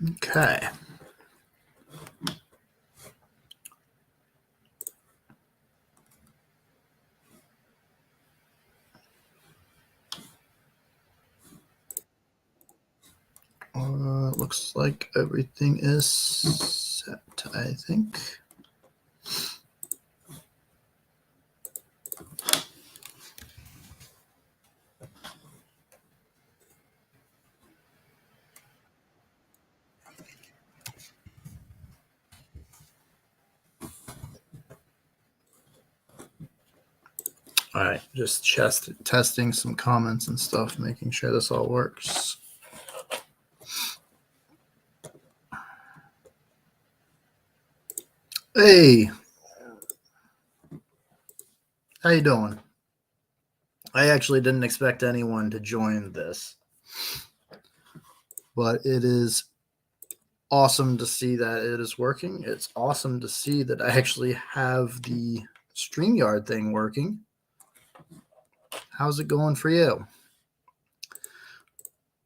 Okay. Looks like everything is set, I think. All right, just testing some comments and stuff, making sure this all works. Hey, how you doing? I actually didn't expect anyone to join this, but it is awesome to see that it is working. It's awesome to see that I actually have the StreamYard thing working. How's it going for you?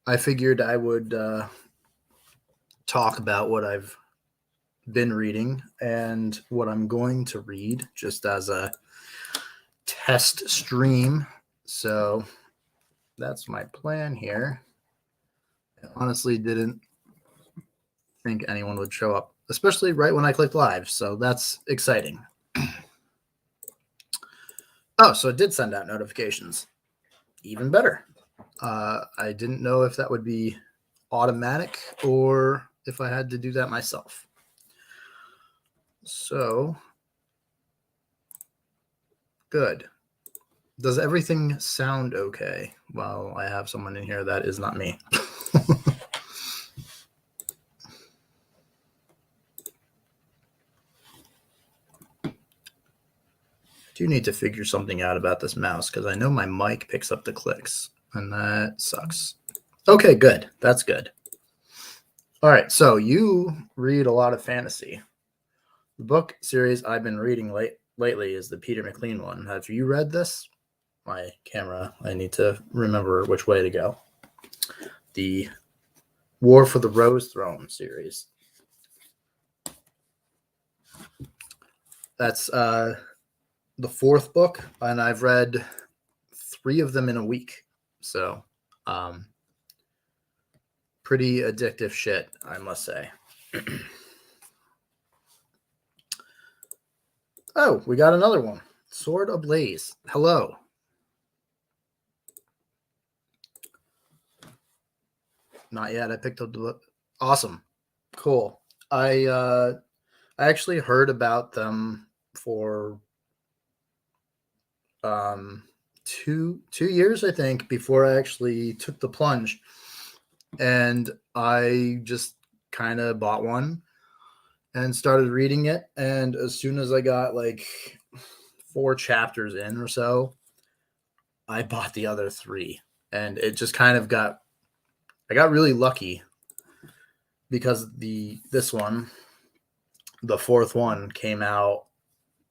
I figured I would talk about what I've been reading and what I'm going to read just as a test stream. So that's my plan here. I honestly didn't think anyone would show up, especially right when I clicked live. So that's exciting. Oh, so it did send out notifications. Even better. I didn't know if that would be automatic or if I had to do that myself. So, good. Does everything sound okay? Well, I have someone in here that is not me. Do need to figure something out about this mouse because I know my mic picks up the clicks, and that sucks. Okay, good. That's good. All right, so you read a lot of fantasy. The book series I've been reading lately is the Peter McLean one. Have you read this? My camera, I need to remember which way to go. The War for the Rose Throne series. That's the fourth book, and I've read 3 of them in a week. So, pretty addictive shit, I must say. Oh, we got another one. Sword Ablaze. Hello. Not yet. I picked up the book. Awesome. Cool. I actually heard about them for 2 years, I think, before I actually took the plunge. And I just kind of bought one and started reading it. And as soon as I got like 4 chapters in or so, I bought the other 3. And it just kind of I got really lucky because this one, the 4th one, came out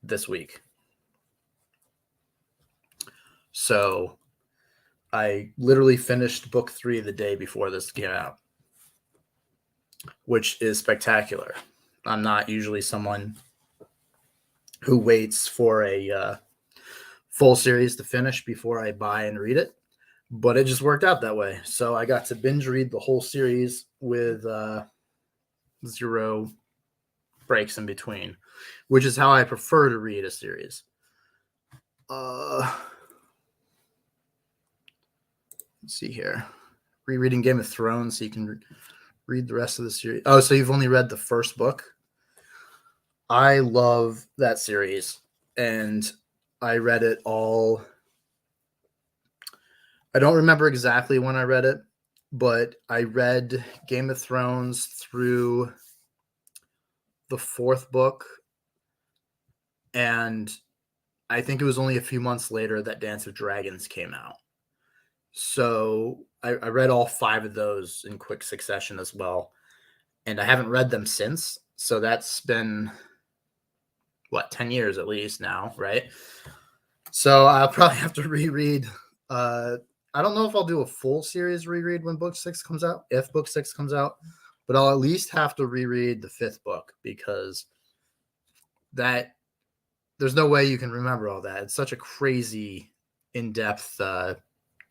this week. So I literally finished book 3 the day before this came out, which is spectacular. I'm not usually someone who waits for a full series to finish before I buy and read it, but it just worked out that way. So I got to binge read the whole series with 0 breaks in between, which is how I prefer to read a series. Let's see here. Rereading Game of Thrones so you can read the rest of the series. Oh, so you've only read the first book? I love that series, and I read it all. I don't remember exactly when I read it, but I read Game of Thrones through the 4th book, and I think it was only a few months later that Dance of Dragons came out. So I read all 5 of those in quick succession as well, and I haven't read them since. So that's been 10 years at least now, right? So I'll probably have to reread. I don't know if I'll do a full series reread when book 6 comes out, if book 6 comes out, but I'll at least have to reread the 5th book because that there's no way you can remember all that. It's such a crazy, in-depth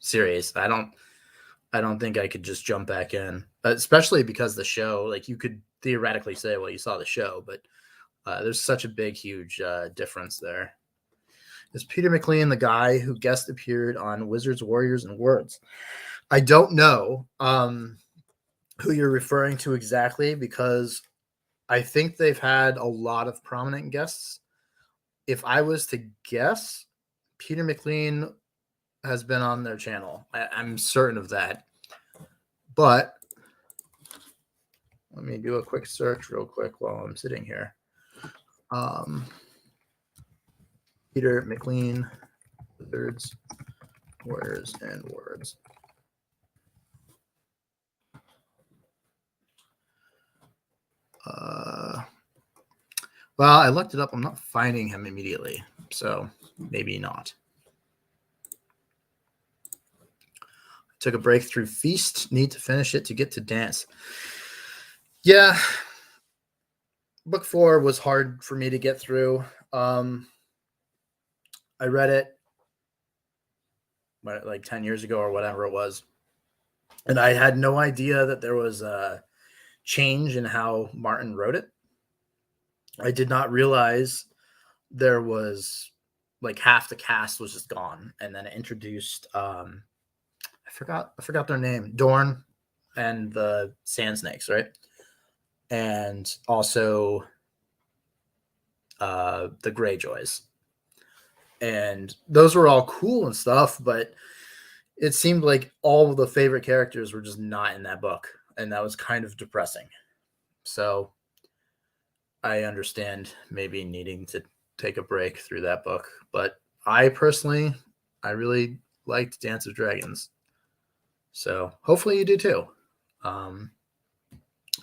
series. I don't think I could just jump back in, especially because the show, like you could theoretically say, well, you saw the show, but there's such a big, huge difference there. Is Peter McLean the guy who guest appeared on Wizards, Warriors, and Words? I don't know who you're referring to exactly because I think they've had a lot of prominent guests. If I was to guess, Peter McLean has been on their channel. I'm certain of that. But let me do a quick search real quick while I'm sitting here. Peter McLean, Wizards, Warriors, and Words. Well, I looked it up. I'm not finding him immediately, so maybe not. Took a break through Feast. Need to finish it to get to Dance. Yeah. Book 4 was hard for me to get through. I read it like 10 years ago or whatever it was. And I had no idea that there was a change in how Martin wrote it. I did not realize there was like half the cast was just gone. And then it introduced, I forgot their name, Dorn and the Sand Snakes, right? And also the Greyjoys. And those were all cool and stuff, but it seemed like all of the favorite characters were just not in that book. And that was kind of depressing. So I understand maybe needing to take a break through that book. But I really liked Dance of Dragons. So hopefully you do too.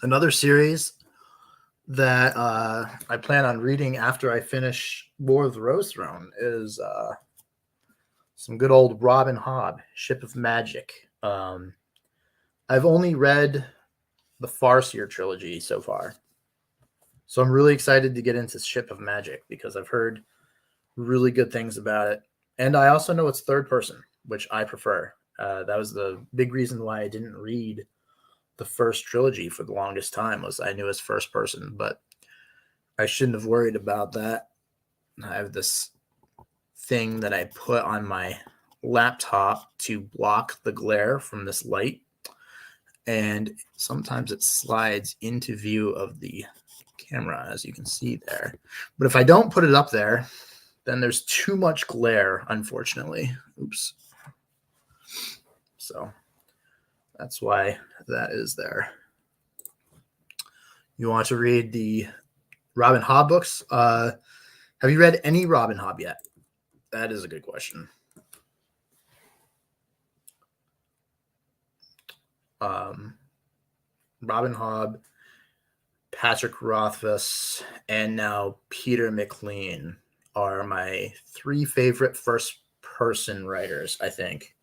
Another series that I plan on reading after I finish War of the Rose Throne is some good old Robin Hobb, Ship of Magic. I've only read the Farseer trilogy so far. So I'm really excited to get into Ship of Magic because I've heard really good things about it. And I also know it's third person, which I prefer. That was the big reason why I didn't read the first trilogy for the longest time, was I knew it was first person, but I shouldn't have worried about that. I have this thing that I put on my laptop to block the glare from this light, and sometimes it slides into view of the camera, as you can see there. But if I don't put it up there, then there's too much glare, unfortunately. Oops. So that's why that is there. You want to read the Robin Hobb books? Have you read any Robin Hobb yet? That is a good question. Robin Hobb, Patrick Rothfuss, and now Peter McLean are my 3 favorite first-person writers, I think.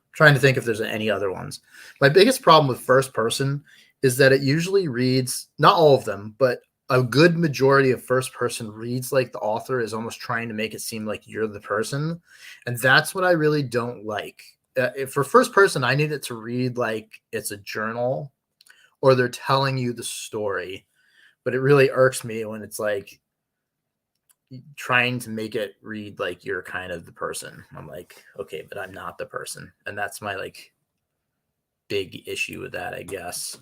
I'm trying to think if there's any other ones. My biggest problem with first person is that it usually reads, not all of them, but a good majority of first person reads like the author is almost trying to make it seem like you're the person. And that's what I really don't like. For first person, I need it to read like it's a journal or they're telling you the story. But it really irks me when it's like trying to make it read like you're kind of the person. I'm like, okay, but I'm not the person. And that's my like big issue with that, I guess.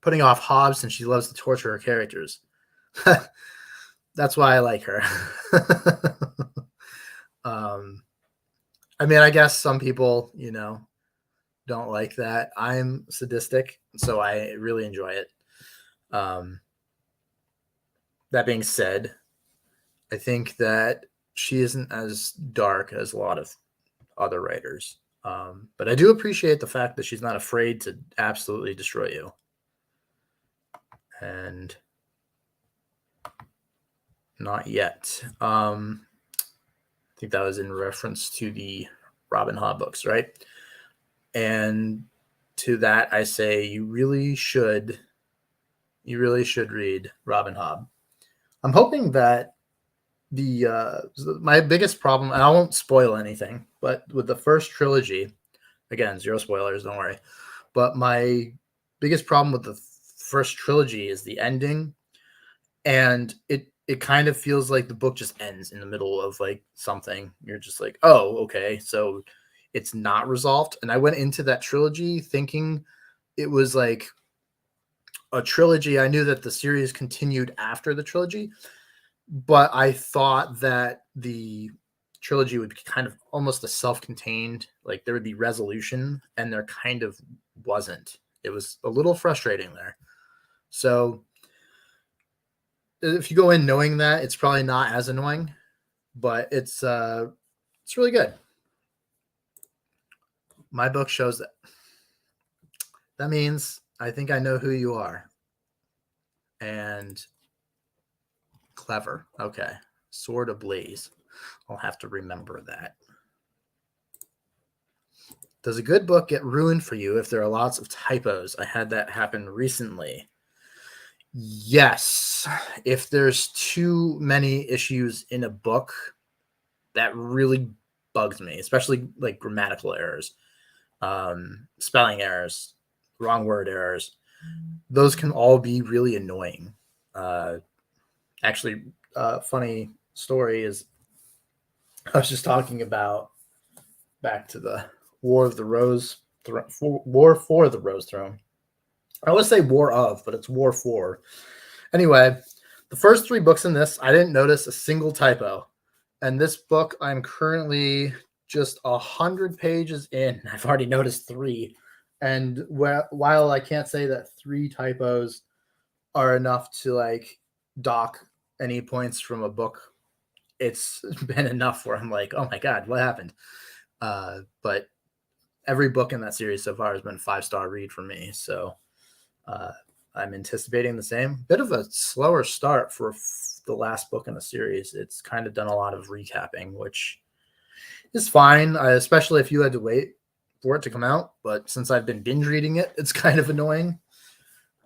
Putting off Hobbs since she loves to torture her characters. That's why I like her. I mean, I guess some people, don't like that. I'm sadistic, so I really enjoy it. That being said, I think that she isn't as dark as a lot of other writers. But I do appreciate the fact that she's not afraid to absolutely destroy you. And not yet. I think that was in reference to the Robin Hobb books, right? And to that, I say you really should read Robin Hobb. I'm hoping that my biggest problem, and I won't spoil anything, but with the first trilogy, again, zero spoilers, don't worry. But my biggest problem with the first trilogy is the ending, and it kind of feels like the book just ends in the middle of like something. You're just like, oh, okay, so it's not resolved. And I went into that trilogy thinking it was like a trilogy. I knew that the series continued after the trilogy, but I thought that the trilogy would be kind of almost a self-contained, like there would be resolution, and there kind of wasn't. It was a little frustrating there. So if you go in knowing that, it's probably not as annoying, but it's really good. My book shows that. That means I think I know who you are. And clever. Okay. Sword Ablaze. I'll have to remember that. Does a good book get ruined for you if there are lots of typos? I had that happen recently. Yes. If there's too many issues in a book, that really bugs me, especially like grammatical errors, spelling errors, wrong word errors. Those can all be really annoying. Actually, funny story is I was just talking about back to the War of the Rose, War for the Rose Throne. I always say War of, but it's War for. Anyway, the first 3 books in this, I didn't notice a single typo. And this book, I'm currently just 100 pages in. I've already noticed 3. And while I can't say that 3 typos are enough to like dock any points from a book, it's been enough where I'm like, oh my God, what happened? But every book in that series so far has been 5-star read for me. So I'm anticipating the same. Bit of a slower start for the last book in the series. It's kind of done a lot of recapping, which is fine, especially if you had to wait for it to come out. But since I've been binge reading it, it's kind of annoying.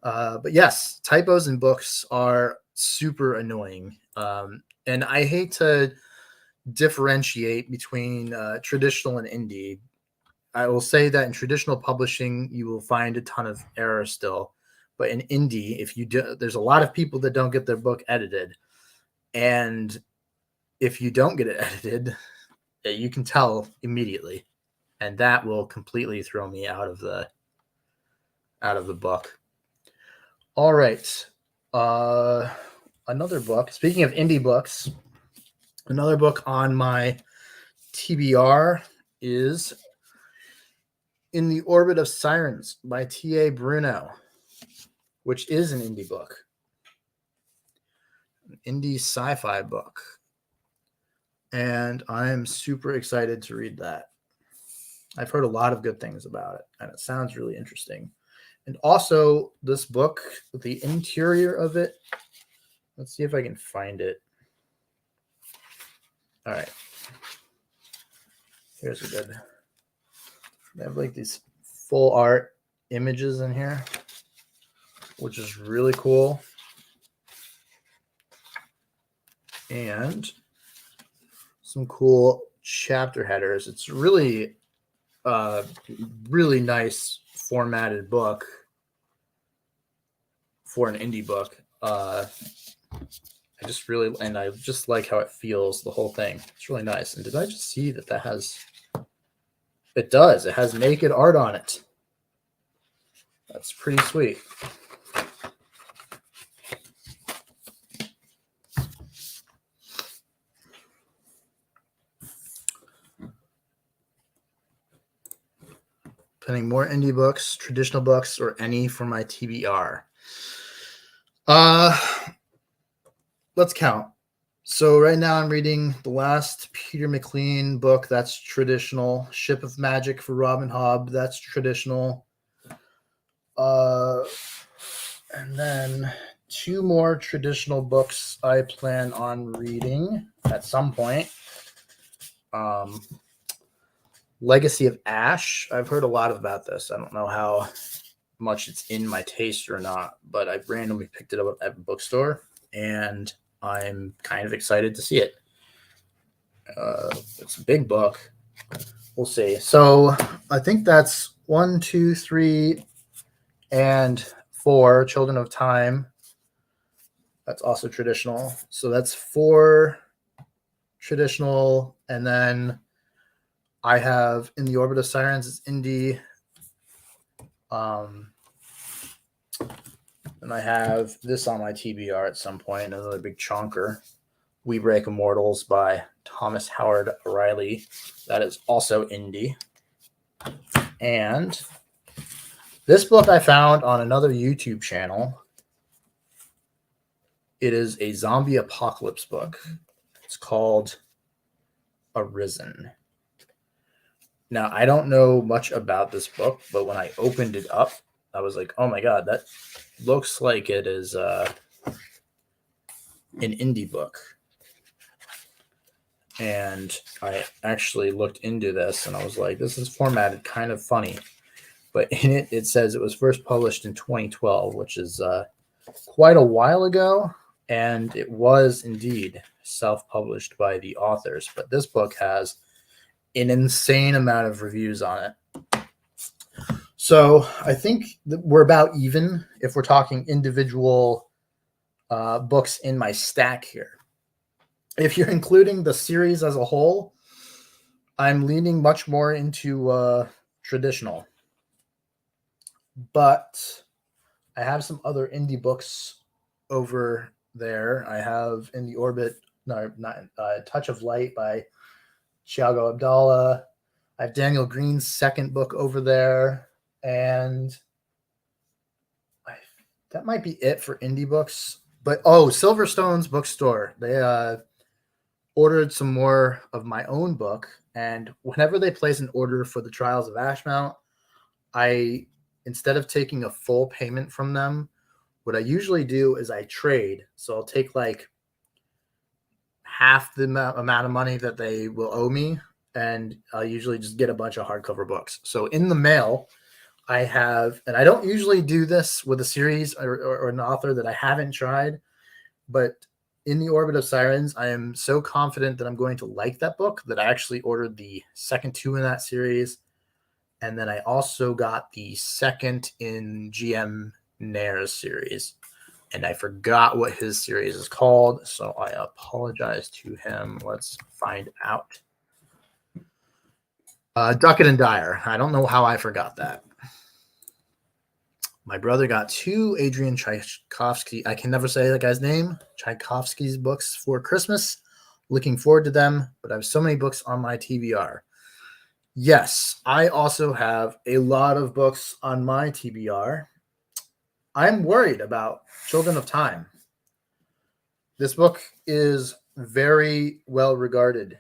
But yes, typos in books are super annoying. And I hate to differentiate between traditional and indie. I will say that in traditional publishing, you will find a ton of error still. But in indie, if you do, there's a lot of people that don't get their book edited. And if you don't get it edited, you can tell immediately. And that will completely throw me out of the book. All right. Another book. Speaking of indie books, another book on my TBR is In the Orbit of Sirens by T.A. Bruno, which is an indie book. An indie sci-fi book. And I am super excited to read that. I've heard a lot of good things about it, and it sounds really interesting. And also, this book, the interior of it, let's see if I can find it. All right. Here's a good. They have like these full art images in here, which is really cool. And some cool chapter headers. It's really, really nice formatted book for an indie book. I just like how it feels, the whole thing. It's really nice. And did I just see that has, it does. It has naked art on it. That's pretty sweet. Planning more indie books, traditional books, or any for my TBR. Let's count. So right now I'm reading the last Peter McLean book. That's traditional. Ship of Magic for Robin Hobb. That's traditional. And then 2 more traditional books I plan on reading at some point. Legacy of Ash. I've heard a lot about this. I don't know how much it's in my taste or not, but I randomly picked it up at a bookstore, and I'm kind of excited to see it. It's a big book. We'll see. So I think that's 1, 2, 3, and 4 Children of Time. That's also traditional. So that's 4 traditional, and then I have In the Orbit of Sirens. It's indie. And I have this on my TBR at some point, another big chonker. We Break Immortals by Thomas Howard O'Reilly. That is also indie. And this book I found on another YouTube channel. It is a zombie apocalypse book. It's called Arisen. Now, I don't know much about this book, but when I opened it up, I was like, oh my God, that looks like it is an indie book. And I actually looked into this, and I was like, this is formatted kind of funny. But in it, it says it was first published in 2012, which is quite a while ago. And it was indeed self-published by the authors. But this book has an insane amount of reviews on it. So I think that we're about even if we're talking individual books in my stack here. If you're including the series as a whole, I'm leaning much more into traditional. But I have some other indie books over there. I have In the Orbit, Touch of Light by Thiago Abdallah. I have Daniel Green's second book over there. And that might be it for indie books. But, Silverstone's bookstore. They ordered some more of my own book. And whenever they place an order for the Trials of Ashmount, instead of taking a full payment from them, what I usually do is I trade. So I'll take like half the amount of money that they will owe me, and I'll usually just get a bunch of hardcover books. So in the mail, I have, and I don't usually do this with a series or an author that I haven't tried, but In the Orbit of Sirens, I am so confident that I'm going to like that book that I actually ordered the second 2 in that series. And then I also got the second in GM Nair's series. And I forgot what his series is called, so I apologize to him. Let's find out. Duckett and Dyer. I don't know how I forgot that. My brother got 2 Adrian Tchaikovsky. I can never say that guy's name. Tchaikovsky's books for Christmas. Looking forward to them, but I have so many books on my TBR. Yes, I also have a lot of books on my TBR. I'm worried about Children of Time. This book is very well regarded,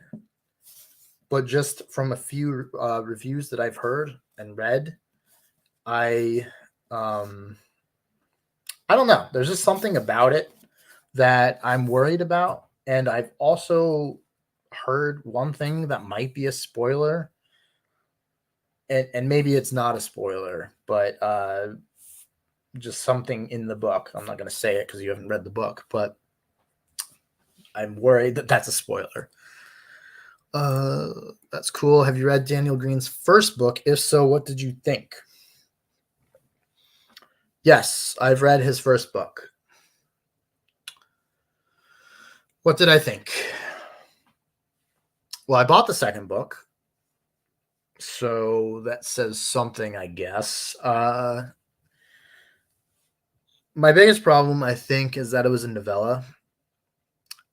but just from a few reviews that I've heard and read, I don't know. There's just something about it that I'm worried about. And I've also heard one thing that might be a spoiler. And maybe it's not a spoiler, but just something in the book. I'm not going to say it because you haven't read the book, but I'm worried that that's a spoiler. That's cool. Have you read Daniel Green's first book? If so, what did you think? Yes, I've read his first book. What did I think? Well, I bought the second book, so that says something, I guess. My biggest problem, I think, is that it was a novella,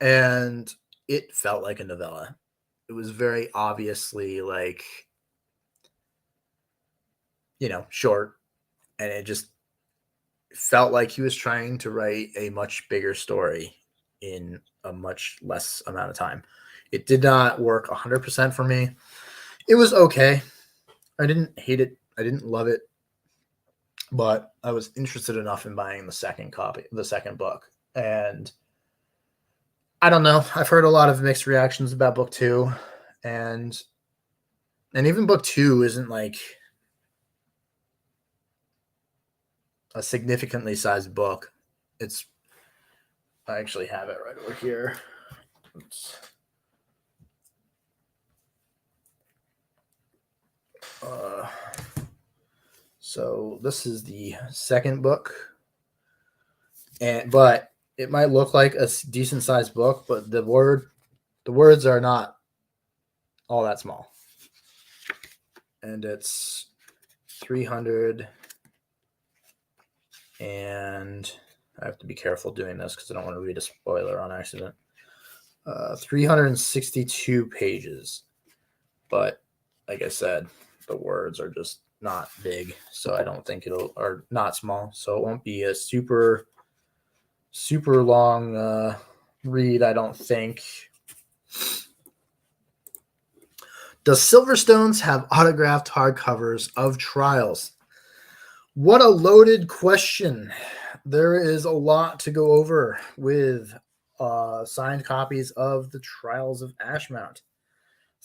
and it felt like a novella. It was very obviously short, and it just felt like he was trying to write a much bigger story in a much less amount of time. It did not work 100% for me. It was okay. I didn't hate it. I didn't love it, but I was interested enough in buying the second book. And I don't know. I've heard a lot of mixed reactions about book 2, and And even book 2 isn't like a significantly sized book. I actually have it right over here. Oops. So this is the second book, but it might look like a decent sized book, but the words are not all that small, and it's 300. And I have to be careful doing this because I don't want to read a spoiler on accident. 362 pages, but like I said, the words are just not big, so I don't think or not small, so it won't be a super long read, I don't think. Does Silverstones have autographed hardcovers of Trials? What a loaded question. There is a lot to go over with signed copies of the Trials of Ashmount.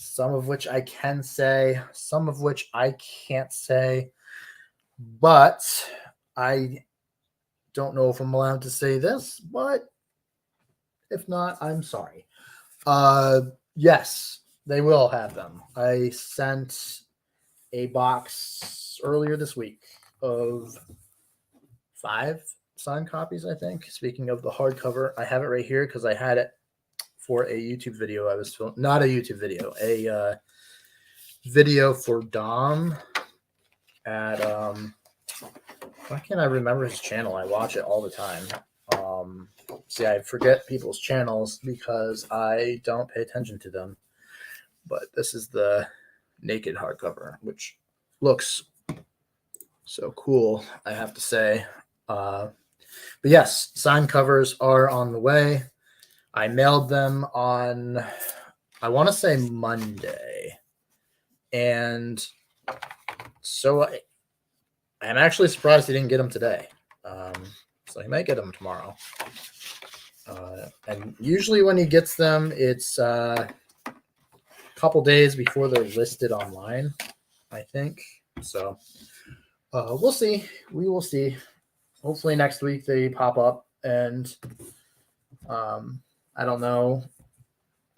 Some of which I can say, some of which I can't say. But I don't know if I'm allowed to say this, but if not, I'm sorry. Yes, they will have them. I sent a box earlier this week of 5 signed copies, I think. Speaking of the hardcover, I have it right here because I had it for a YouTube video I was filming. Not a YouTube video, a video for Dom at why can't I remember his channel? I watch it all the time. See, I forget people's channels because I don't pay attention to them. But this is the naked hardcover, which looks so cool, I have to say. But yes, signed covers are on the way. I mailed them on, I want to say Monday. And so I'm actually surprised he didn't get them today. So he might get them tomorrow. And usually when he gets them, it's a couple days before they're listed online, I think. So we'll see. We will see. Hopefully next week they pop up, and I don't know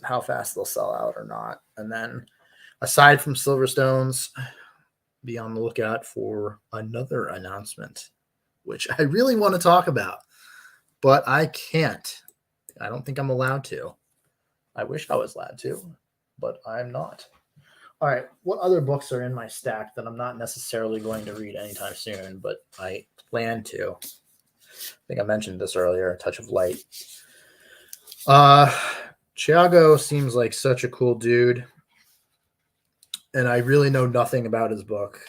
how fast they'll sell out or not. And then aside from Silverstones, be on the lookout for another announcement, which I really want to talk about, but I can't. I don't think I'm allowed to. I wish I was allowed to, but I'm not. All right, what other books are in my stack that I'm not necessarily going to read anytime soon, but I plan to? I think I mentioned this earlier, Touch of Light. Thiago seems like such a cool dude, and I really know nothing about his book.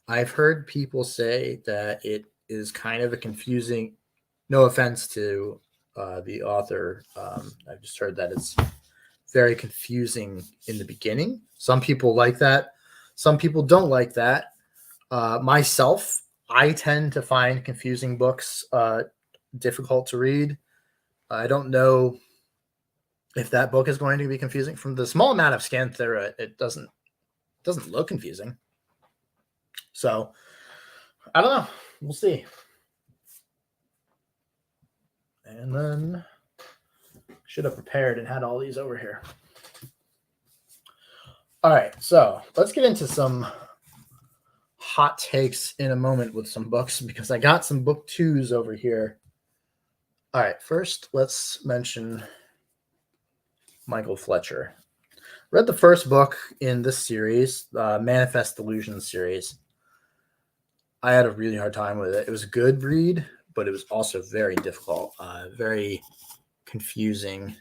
I've heard people say that it is kind of a confusing, no offense to the author. I've just heard that it's very confusing in the beginning. Some people like that. Some people don't like that. Myself, I tend to find confusing books difficult to read. I don't know if that book is going to be confusing. From the small amount of scan through it, it doesn't look confusing. So I don't know. We'll see. And then should have prepared and had all these over here. All right, so let's get into some hot takes in a moment with some books because I got some book 2s over here. All right, first let's mention Michael Fletcher. Read the first book in this series, Manifest Delusion series. I had a really hard time with it. It was a good read, but it was also very difficult, very confusing.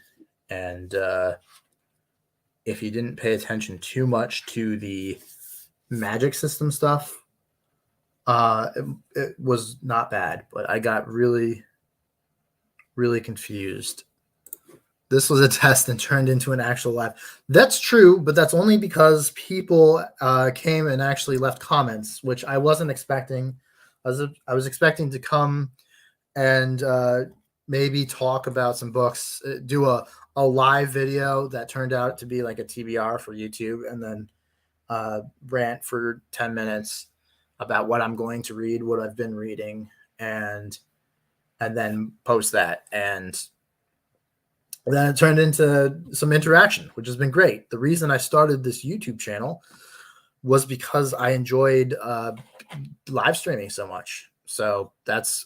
And if you didn't pay attention too much to the magic system stuff, it was not bad, but I got really, really confused. This was a test and turned into an actual live. That's true, but that's only because people came and actually left comments, which I wasn't expecting. I was expecting to come and maybe talk about some books, do a live video that turned out to be like a TBR for YouTube, and then rant for 10 minutes about what I'm going to read, what I've been reading, and then post that. And then it turned into some interaction, which has been great. The reason I started this YouTube channel was because I enjoyed live streaming so much. So that's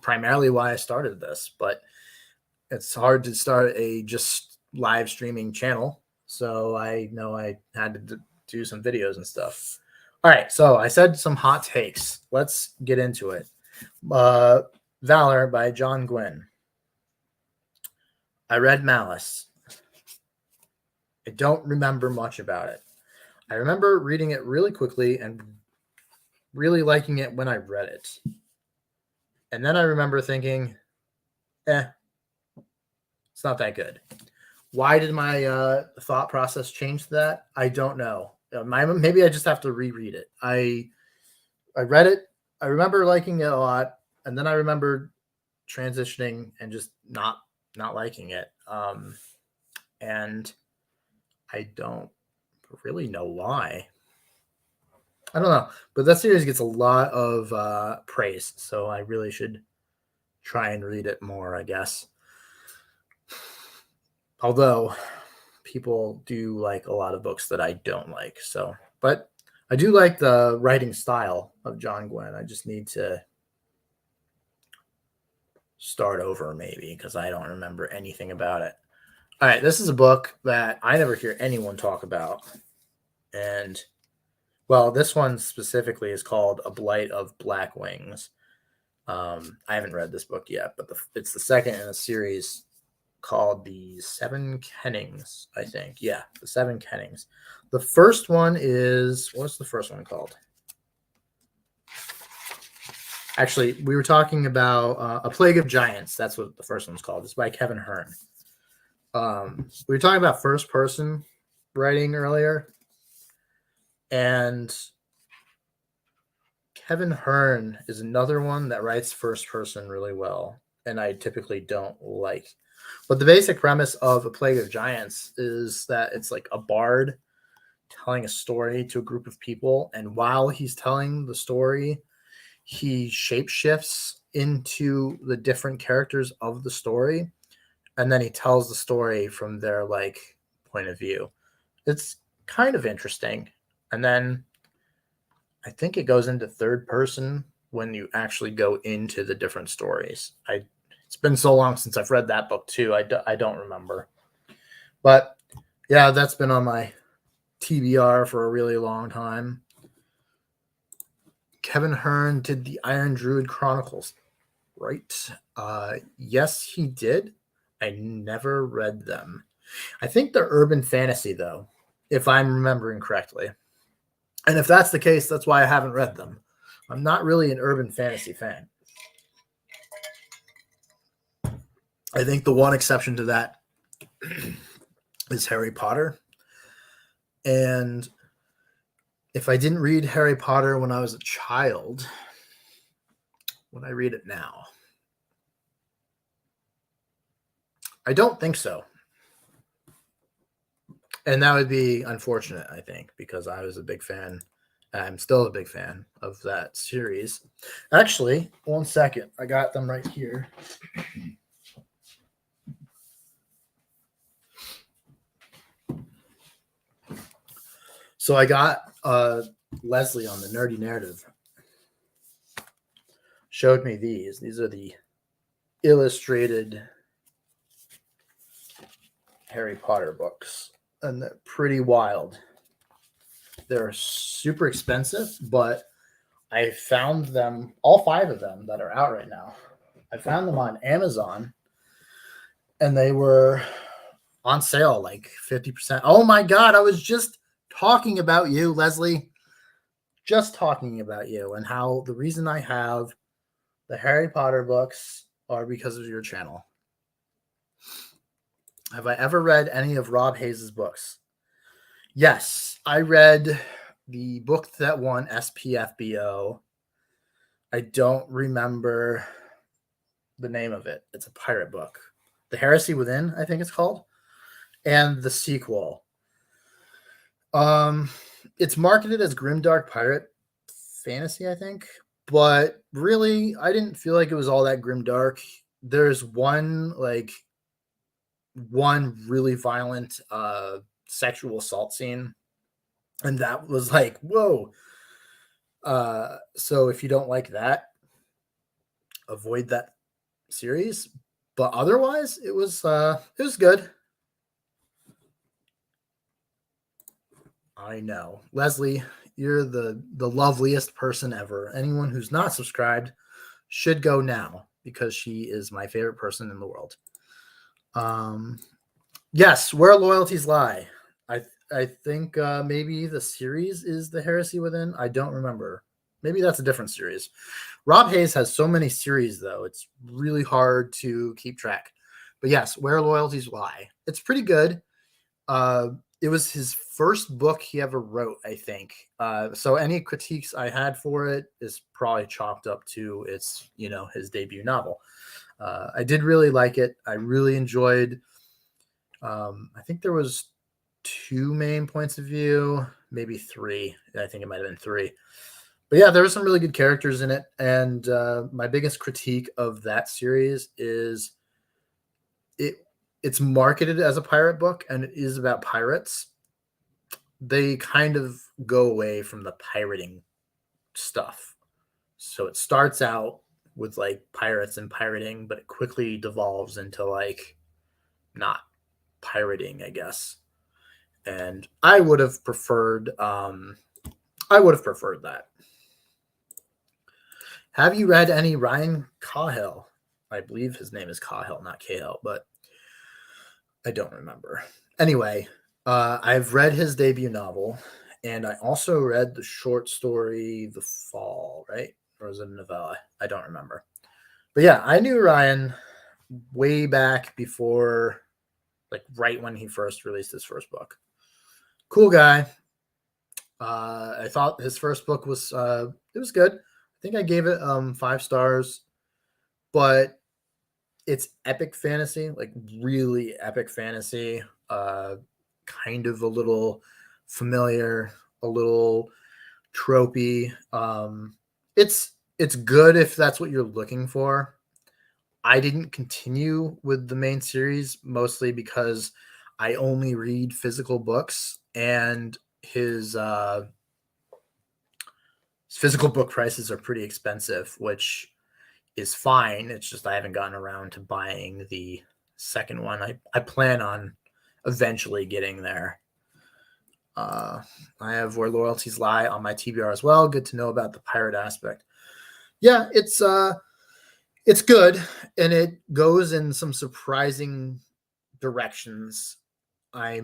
primarily why I started this. But it's hard to start a just live streaming channel. So I know I had to do some videos and stuff. All right. So I said some hot takes. Let's get into it. Valor by John Gwynne. I read Malice. I don't remember much about it. I remember reading it really quickly and really liking it when I read it. And then I remember thinking, it's not that good. Why did my thought process change to that? I don't know. Maybe I just have to reread it. I read it. I remember liking it a lot. And then I remember transitioning and just not liking it. And I don't really know why. I don't know, but that series gets a lot of praise, so I really should try and read it more, I guess. Although people do like a lot of books that I don't like, so. But I do like the writing style of John Gwynne. I just need to start over maybe because I don't remember anything about it. All right, this is a book that I never hear anyone talk about. And, well, this one specifically is called A Blight of Black Wings. I haven't read this book yet, but it's the second in a series called The Seven Kennings, I think. Yeah, The Seven Kennings. The first one is, what's the first one called? Actually, we were talking about A Plague of Giants. That's what the first one's called. It's by Kevin Hearn. We were talking about first person writing earlier, and Kevin Hearn is another one that writes first person really well, and I typically don't like. But the basic premise of A Plague of Giants is that it's like a bard telling a story to a group of people, and while he's telling the story, he shapeshifts into the different characters of the story, and then he tells the story from their like point of view. It's kind of interesting. And then I think it goes into third person when you actually go into the different stories. It's been so long since I've read that book too. I don't remember. But yeah, that's been on my TBR for a really long time. Kevin Hearn did the Iron Druid Chronicles, right? Yes, he did. I never read them. I think they're urban fantasy, though, if I'm remembering correctly. And if that's the case, that's why I haven't read them. I'm not really an urban fantasy fan. I think the one exception to that is Harry Potter. And if I didn't read Harry Potter when I was a child, would I read it now? I don't think so. And that would be unfortunate, I think, because I was a big fan. I'm still a big fan of that series. Actually, one second. I got them right here. So I got Leslie on the Nerdy Narrative. Showed me these. These are the illustrated Harry Potter books. And they're pretty wild. They're super expensive, but I found them, all 5 of them that are out right now. I found them on Amazon, and they were on sale, like 50%. Oh my God, I was just talking about you, Leslie. Just talking about you and how the reason I have the Harry Potter books are because of your channel. Have I ever read any of Rob Hayes' books? Yes, I read the book that won SPFBO. I don't remember the name of it. It's a pirate book. The Heresy Within, I think it's called. And the sequel. it's marketed as grimdark pirate fantasy, I think, but really, I didn't feel like it was all that grimdark. There's one really violent sexual assault scene, and that was like, whoa. So if you don't like that, avoid that series. But otherwise, it was good. I know. Leslie, you're the loveliest person ever. Anyone who's not subscribed should go now because she is my favorite person in the world. Yes, Where Loyalties Lie. I think maybe the series is The Heresy Within. I don't remember. Maybe that's a different series. Rob Hayes has so many series, though. It's really hard to keep track. But yes, Where Loyalties Lie. It's pretty good. It was his first book he ever wrote, I think. So any critiques I had for it is probably chalked up to its, his debut novel. I did really like it. I really enjoyed. I think there was 2 main points of view, maybe 3. I think it might have been 3. But yeah, there were some really good characters in it. And my biggest critique of that series is it's marketed as a pirate book, and it is about pirates. They kind of go away from the pirating stuff. So it starts out with like pirates and pirating, but it quickly devolves into like not pirating, I guess. And I would have preferred that. Have you read any Ryan Cahill? I believe his name is Cahill, not Cahill, but I don't remember. Anyway, I've read his debut novel, and I also read the short story The Fall, right? Or was it a novella? I don't remember. But yeah, I knew Ryan way back before, like right when he first released his first book. Cool guy. I thought his first book was it was good. I think I gave it 5 stars, but it's epic fantasy, like really epic fantasy. Kind of a little familiar, a little tropey. It's good if that's what you're looking for. I didn't continue with the main series mostly because I only read physical books, and his physical book prices are pretty expensive, which is fine. It's just I haven't gotten around to buying the second one. I plan on eventually getting there. I have Where Loyalties Lie on my TBR as well. Good to know about the pirate aspect. Yeah, it's good, and it goes in some surprising directions. I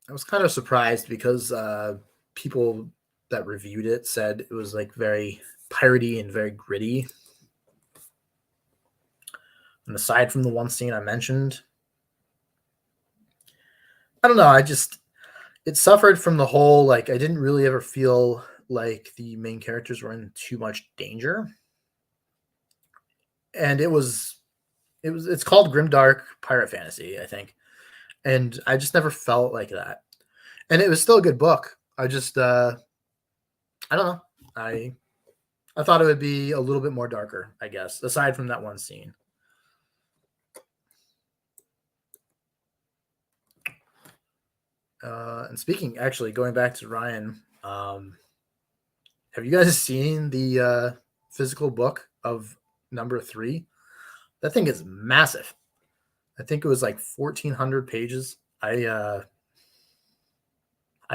was kind of surprised because people that reviewed it said it was like very piratey and very gritty. And aside from the one scene I mentioned, I don't know. It suffered from the whole, like, I didn't really ever feel like the main characters were in too much danger. And it's called grimdark pirate fantasy, I think. And I just never felt like that. And it was still a good book. I just, I don't know. I thought it would be a little bit more darker, I guess, aside from that one scene. And speaking, actually, going back to Ryan, have you guys seen the physical book of number 3? That thing is massive. I think it was like 1,400 pages. I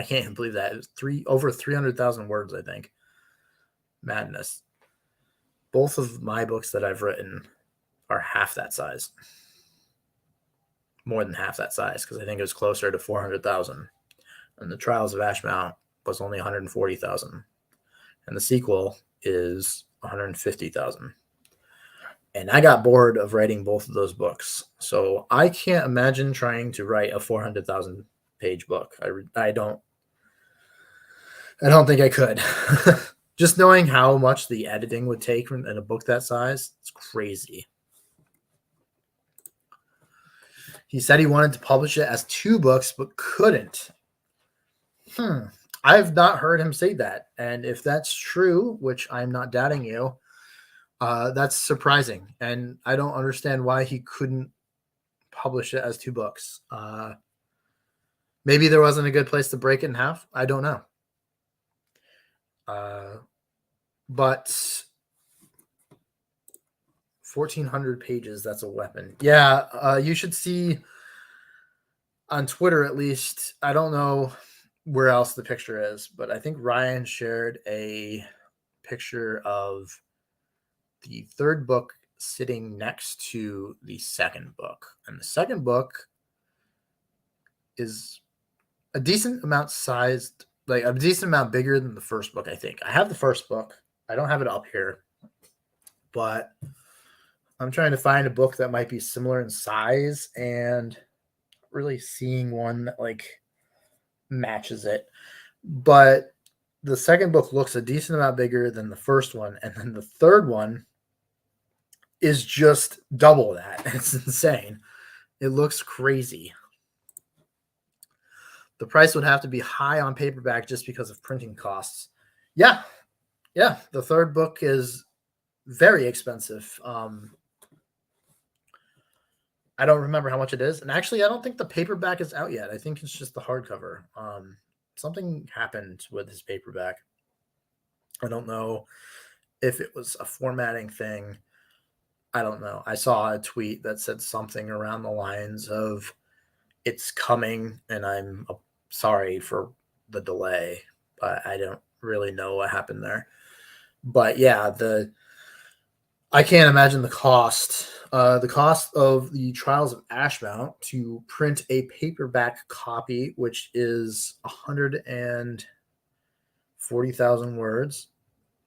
can't believe that. It was over 300,000 words, I think. Madness. Both of my books that I've written are half that size. More than half that size, because I think it was closer to 400,000. And the Trials of Ashmount was only 140,000. And the sequel is 150,000. And I got bored of writing both of those books. So I can't imagine trying to write a 400,000 page book. I don't think I could. Just knowing how much the editing would take in a book that size, it's crazy. He said he wanted to publish it as 2 books, but couldn't. I've not heard him say that. And if that's true, which I'm not doubting you, that's surprising. And I don't understand why he couldn't publish it as 2 books. Maybe there wasn't a good place to break it in half. I don't know. But 1,400 pages, that's a weapon. Yeah, you should see on Twitter at least. I don't know where else the picture is, but I think Ryan shared a picture of the 3rd book sitting next to the 2nd book. And the 2nd book is a decent amount sized, like a decent amount bigger than the 1st book, I think. I have the 1st book. I don't have it up here, but I'm trying to find a book that might be similar in size and really seeing one that like matches it. But the 2nd book looks a decent amount bigger than the 1st one, and then the 3rd one is just double that. It's insane. It looks crazy. The price would have to be high on paperback just because of printing costs. Yeah. The 3rd book is very expensive. I don't remember how much it is. And actually, I don't think the paperback is out yet. I think it's just the hardcover. Something happened with his paperback. I don't know if it was a formatting thing. I don't know. I saw a tweet that said something around the lines of it's coming and I'm sorry for the delay, but I don't really know what happened there. But yeah, I can't imagine the cost. The cost of the Trials of Ashmount to print a paperback copy, which is 140,000 words.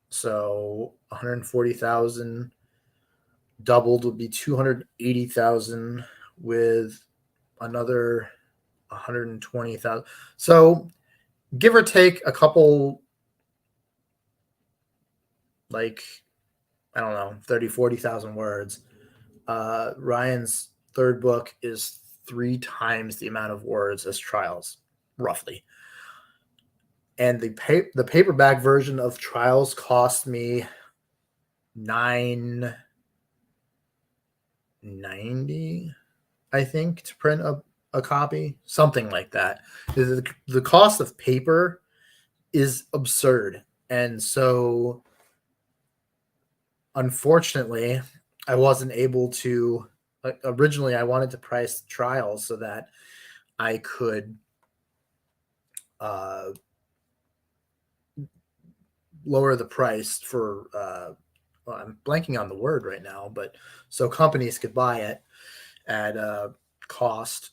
So 140,000 doubled would be 280,000 with another 120,000. So give or take a couple, like, I don't know, 30, 40,000 words. Ryan's 3rd book is 3 times the amount of words as Trials, roughly. And the paperback version of Trials cost me $9.90, I think, to print a copy, something like that. The cost of paper is absurd. And so, unfortunately, I wasn't able to. Originally, I wanted to price Trials so that I could lower the price for. Well, I'm blanking on the word right now, but so companies could buy it at cost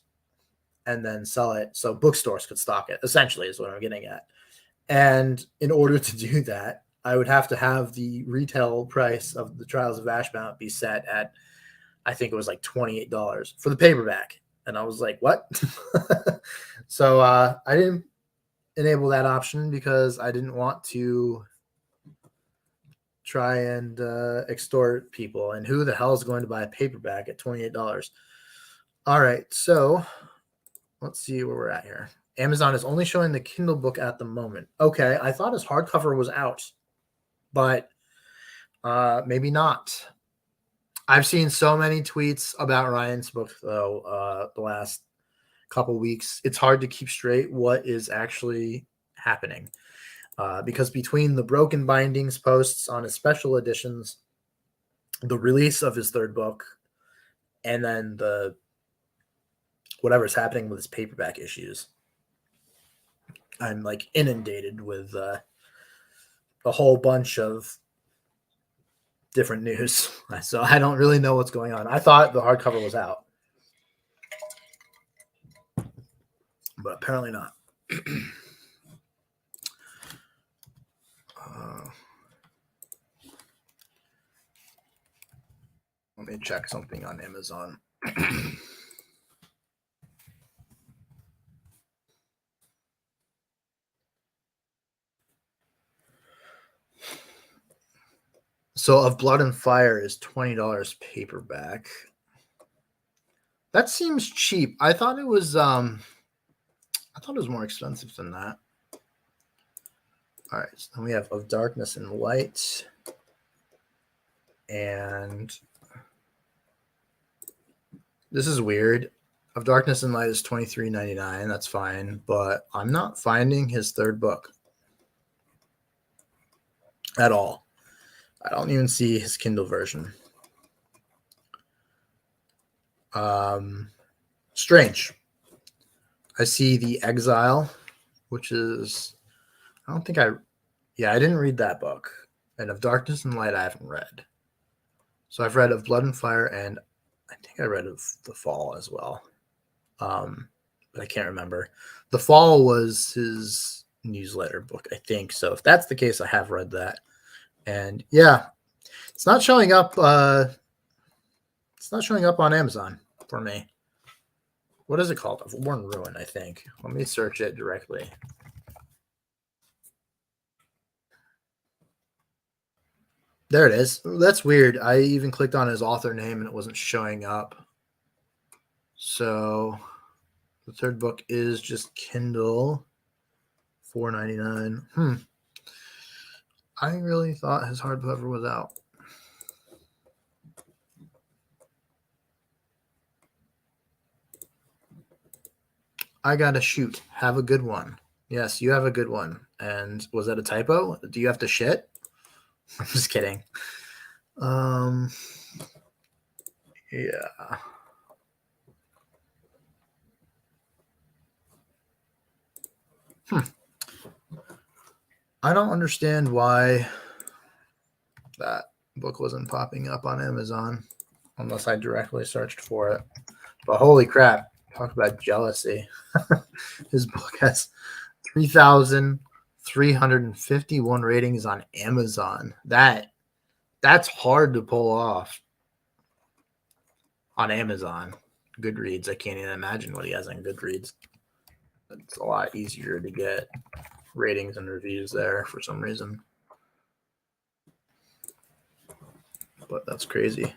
and then sell it, so bookstores could stock it. Essentially, is what I'm getting at. And in order to do that, I would have to have the retail price of the Trials of Ashmount be set at, I think it was like $28 for the paperback. And I was like, what? So I didn't enable that option because I didn't want to try and extort people. And who the hell is going to buy a paperback at $28? All right. So let's see where we're at here. Amazon is only showing the Kindle book at the moment. Okay. I thought his hardcover was out, but maybe not. I've seen so many tweets about Ryan's book, though, the last couple weeks. It's hard to keep straight what is actually happening because between the broken bindings posts on his special editions, the release of his 3rd book, and then the whatever's happening with his paperback issues, I'm like inundated with a whole bunch of different news. So I don't really know what's going on. I thought the hardcover was out, but apparently not. Let me check something on Amazon. So Of Blood and Fire is $20 paperback. That seems cheap. I thought it was more expensive than that. All right, so then we have Of Darkness and Light, and this is weird. Of Darkness and Light is $23.99. That's fine, but I'm not finding his third book at all. I don't even see his Kindle version. Strange. I see The Exile, which is, I didn't read that book. And Of Darkness and Light, I haven't read. So I've read Of Blood and Fire, and I think I read Of the Fall as well. But I can't remember. The Fall was his newsletter book, I think. So if that's the case, I have read that. And yeah, it's not showing up. It's not showing up on Amazon for me. What is it called? Of War and Ruin, I think. Let me search it directly. There it is. That's weird. I even clicked on his author name and it wasn't showing up. So the third book is just Kindle, $4.99. I really thought his hardcover was out. I gotta shoot. Have a good one. Yes, you have a good one. And was that a typo? Do you have to shit? I'm just kidding. Yeah. I don't understand why that book wasn't popping up on Amazon unless I directly searched for it. But holy crap, talk about jealousy. His book has 3,351 ratings on Amazon. That's hard to pull off on Amazon. Goodreads, I can't even imagine what he has on Goodreads. It's a lot easier to get ratings and reviews there for some reason. But that's crazy.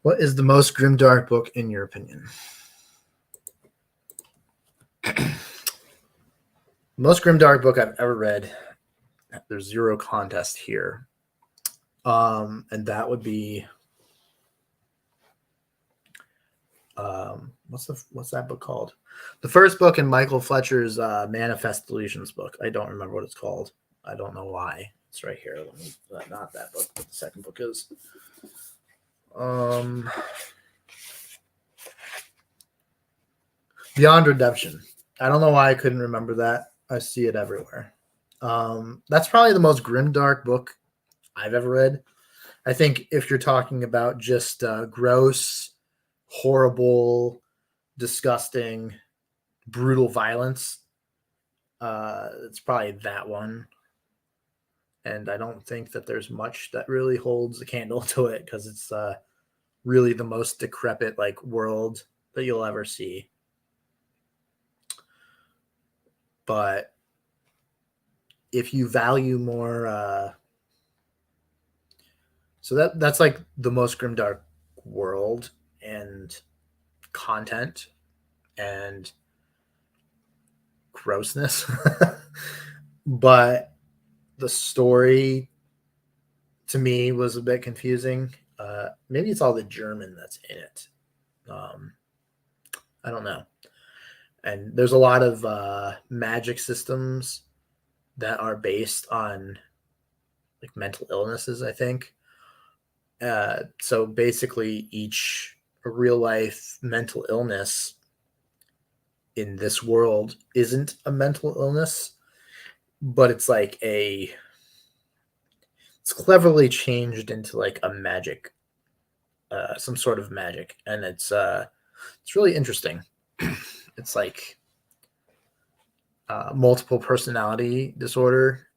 What is the most grimdark book in your opinion? Most grimdark book I've ever read. There's zero contest here. And that would be what's that book called? The first book in Michael Fletcher's Manifest Delusions book. I don't remember what it's called. I don't know why. It's right here. Not that book, but the second book is. Beyond Redemption. I don't know why I couldn't remember that. I see it everywhere. That's probably the most grimdark book I've ever read. I think if you're talking about just gross, horrible, disgusting, brutal violence, it's probably that one. And I don't think that there's much that really holds a candle to it because it's really the most decrepit world that you'll ever see. But if you value more, so that's the most grimdark world and content and grossness, but the story to me was a bit confusing. Maybe it's all the German that's in it. I don't know. And there's a lot of magic systems that are based on mental illnesses, I think. So basically, each real life mental illness in this world isn't a mental illness, but it's it's cleverly changed into a magic, some sort of magic, and it's really interesting. It's multiple personality disorder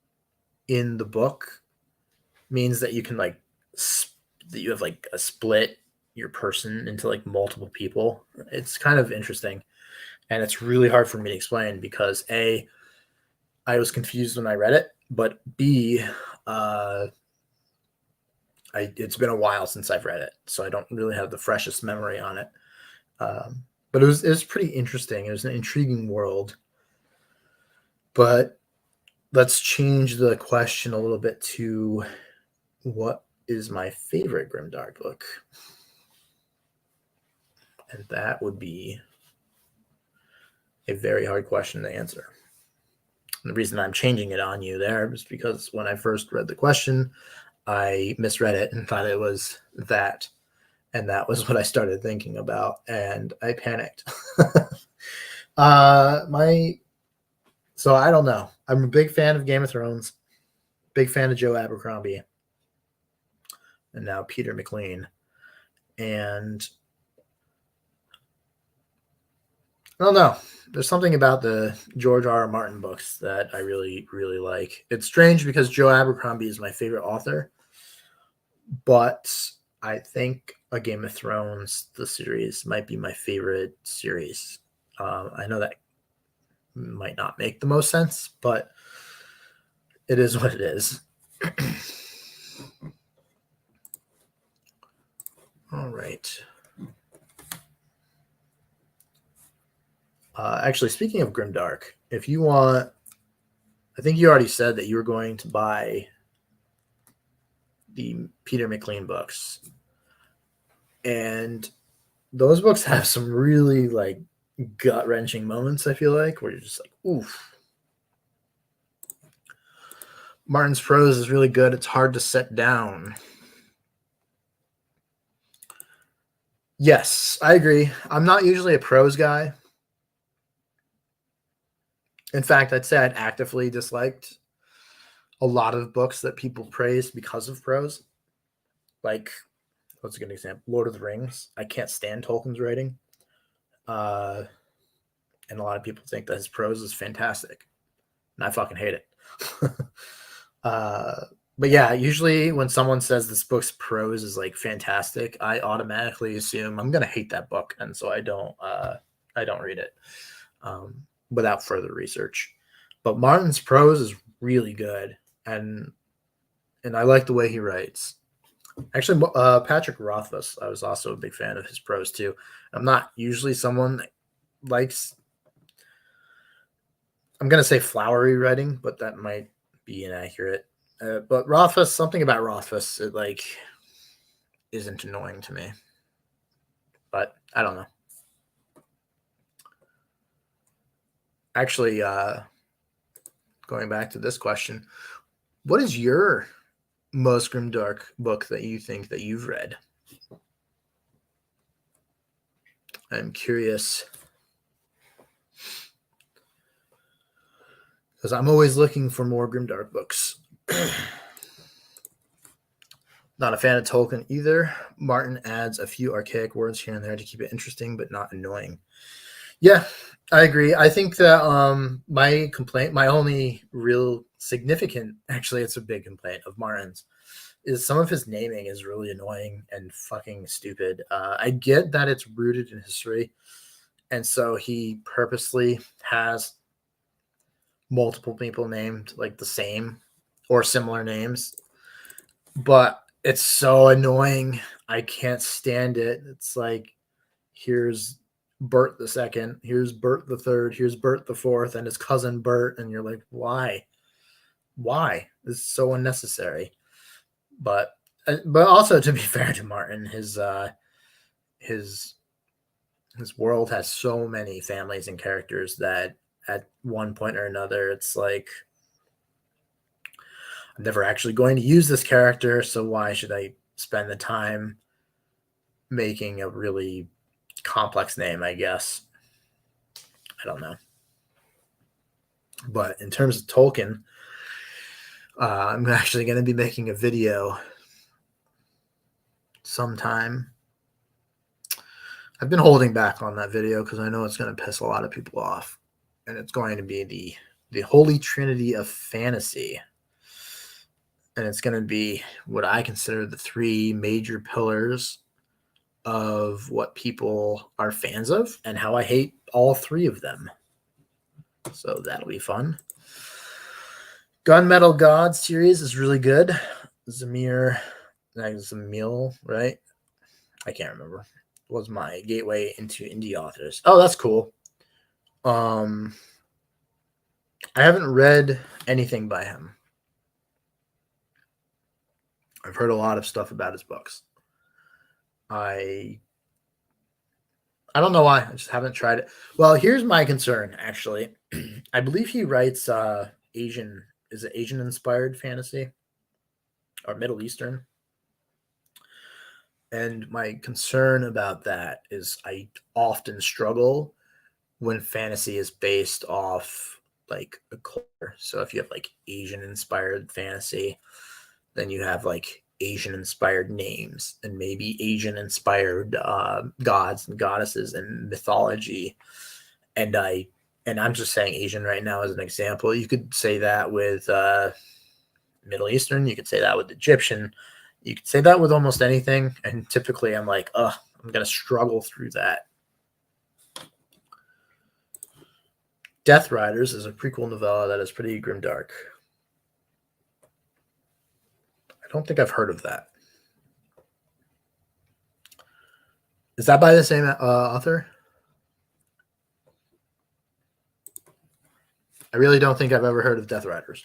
in the book means that you can that you have a split your person into multiple people. It's kind of interesting, and it's really hard for me to explain because A, I was confused when I read it, but B, It's been a while since I've read it, so I don't really have the freshest memory on it. But it was pretty interesting. It was an intriguing world. But let's change the question a little bit to what is my favorite grimdark book? And that would be a very hard question to answer. And the reason I'm changing it on you there is because when I first read the question, I misread it and thought it was that. And that was what I started thinking about, and I panicked. So I don't know. I'm a big fan of Game of Thrones, big fan of Joe Abercrombie, and now Peter McLean. And I don't know. There's something about the George R.R. Martin books that I really, really like. It's strange because Joe Abercrombie is my favorite author, but I think A Game of Thrones, the series, might be my favorite series. I know that might not make the most sense, but it is what it is. All right. Actually, speaking of grimdark, if you want, I think you already said that you were going to buy the Peter McLean books, and those books have some really like gut-wrenching moments, I feel like, where you're just like, oof. Martin's prose is really good. It's hard to set down. Yes, I agree. I'm not usually a prose guy. In fact, I'd say I'd actively disliked a lot of books that people praised because of prose. Like, what's a good example? Lord of the Rings. I can't stand Tolkien's writing. And a lot of people think that his prose is fantastic. And I fucking hate it. But yeah, usually when someone says this book's prose is like fantastic, I automatically assume I'm gonna hate that book, and so I don't read it without further research. But Martin's prose is really good, and I like the way he writes. Actually, Patrick Rothfuss, I was also a big fan of his prose too. I'm not usually someone that likes, I'm gonna say flowery writing, but that might be inaccurate. But Rothfuss, something about Rothfuss, it like isn't annoying to me. But I don't know. Actually, going back to this question, what is your most grimdark book that you think that you've read? I'm curious because I'm always looking for more grimdark books. Not a fan of Tolkien either. Martin adds a few archaic words here and there to keep it interesting, but not annoying. Yeah, I agree. I think that my complaint, my only real significant, actually, it's a big complaint of Martin's, is some of his naming is really annoying and fucking stupid. I get that it's rooted in history, and so he purposely has multiple people named like the same or similar names, but it's so annoying. I can't stand it. It's like, here's Bert the second, here's Bert the third, here's Bert the fourth, and his cousin Bert, and you're like, why? This is so unnecessary. But also, to be fair to Martin, his world has so many families and characters that at one point or another, it's like, I'm never actually going to use this character, so why should I spend the time making a really complex name, I guess. I don't know. But in terms of Tolkien, I'm actually going to be making a video sometime. I've been holding back on that video because I know it's going to piss a lot of people off. And it's going to be the Holy Trinity of Fantasy. And it's going to be what I consider the three major pillars of what people are fans of and how I hate all three of them. So that'll be fun. Gunmetal God series is really good. Zamir That's a meal, right? I can't remember. Was my gateway into indie authors. Oh, that's cool. I haven't read anything by him. I've heard a lot of stuff about his books. I don't know why. I just haven't tried it. Well, here's my concern, actually. I believe he writes Asian, is it Asian inspired fantasy or Middle Eastern? And my concern about that is I often struggle when fantasy is based off like a culture. So if you have like Asian inspired fantasy, then you have like Asian inspired names and maybe Asian inspired gods and goddesses and mythology. And I'm just saying Asian right now as an example. You could say that with Middle Eastern. You could say that with Egyptian. You could say that with almost anything. And typically I'm like, I'm going to struggle through that. Death Riders is a prequel novella that is pretty grimdark. I don't think I've heard of that. Is that by the same author? I really don't think I've ever heard of Death Riders.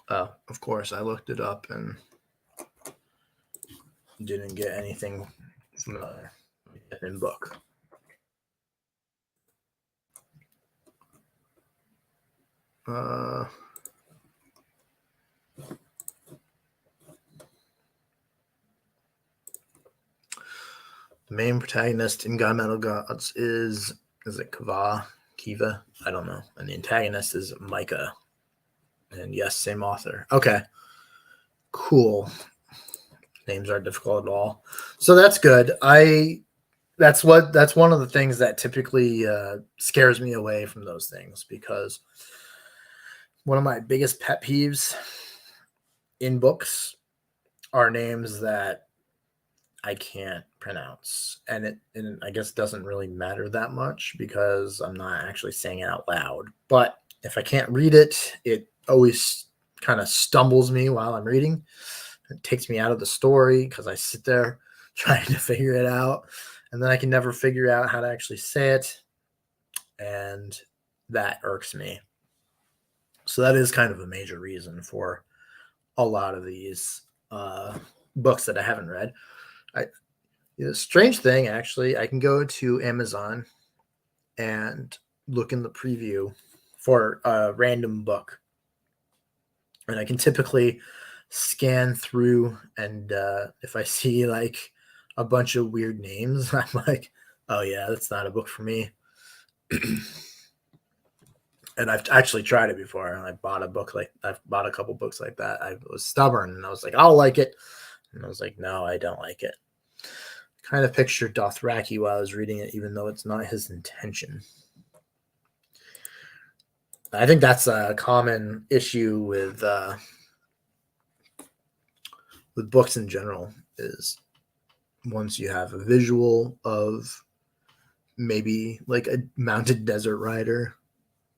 Oh, of course, I looked it up and didn't get anything familiar in book. The main protagonist in Gunmetal Gods is it Kiva? I don't know. And the antagonist is Micah. And yes, same author. Okay. Cool. Names aren't difficult at all. So that's good. That's one of the things that typically scares me away from those things, because one of my biggest pet peeves in books are names that I can't pronounce, and I guess doesn't really matter that much because I'm not actually saying it out loud. But if I can't read it, it always kind of stumbles me while I'm reading. It takes me out of the story because I sit there trying to figure it out, and then I can never figure out how to actually say it, and that irks me. So that is kind of a major reason for a lot of these books that I haven't read. Strange thing, actually, I can go to Amazon and look in the preview for a random book, and I can typically scan through, and if I see like a bunch of weird names, I'm like, oh yeah, that's not a book for me. And I've actually tried it before, and I've bought a couple books like that. I was stubborn, and I was like, I'll like it, and I was like, no, I don't like it. Kind of pictured Dothraki while I was reading it, even though it's not his intention. I think that's a common issue with books in general, is once you have a visual of maybe like a mounted desert rider,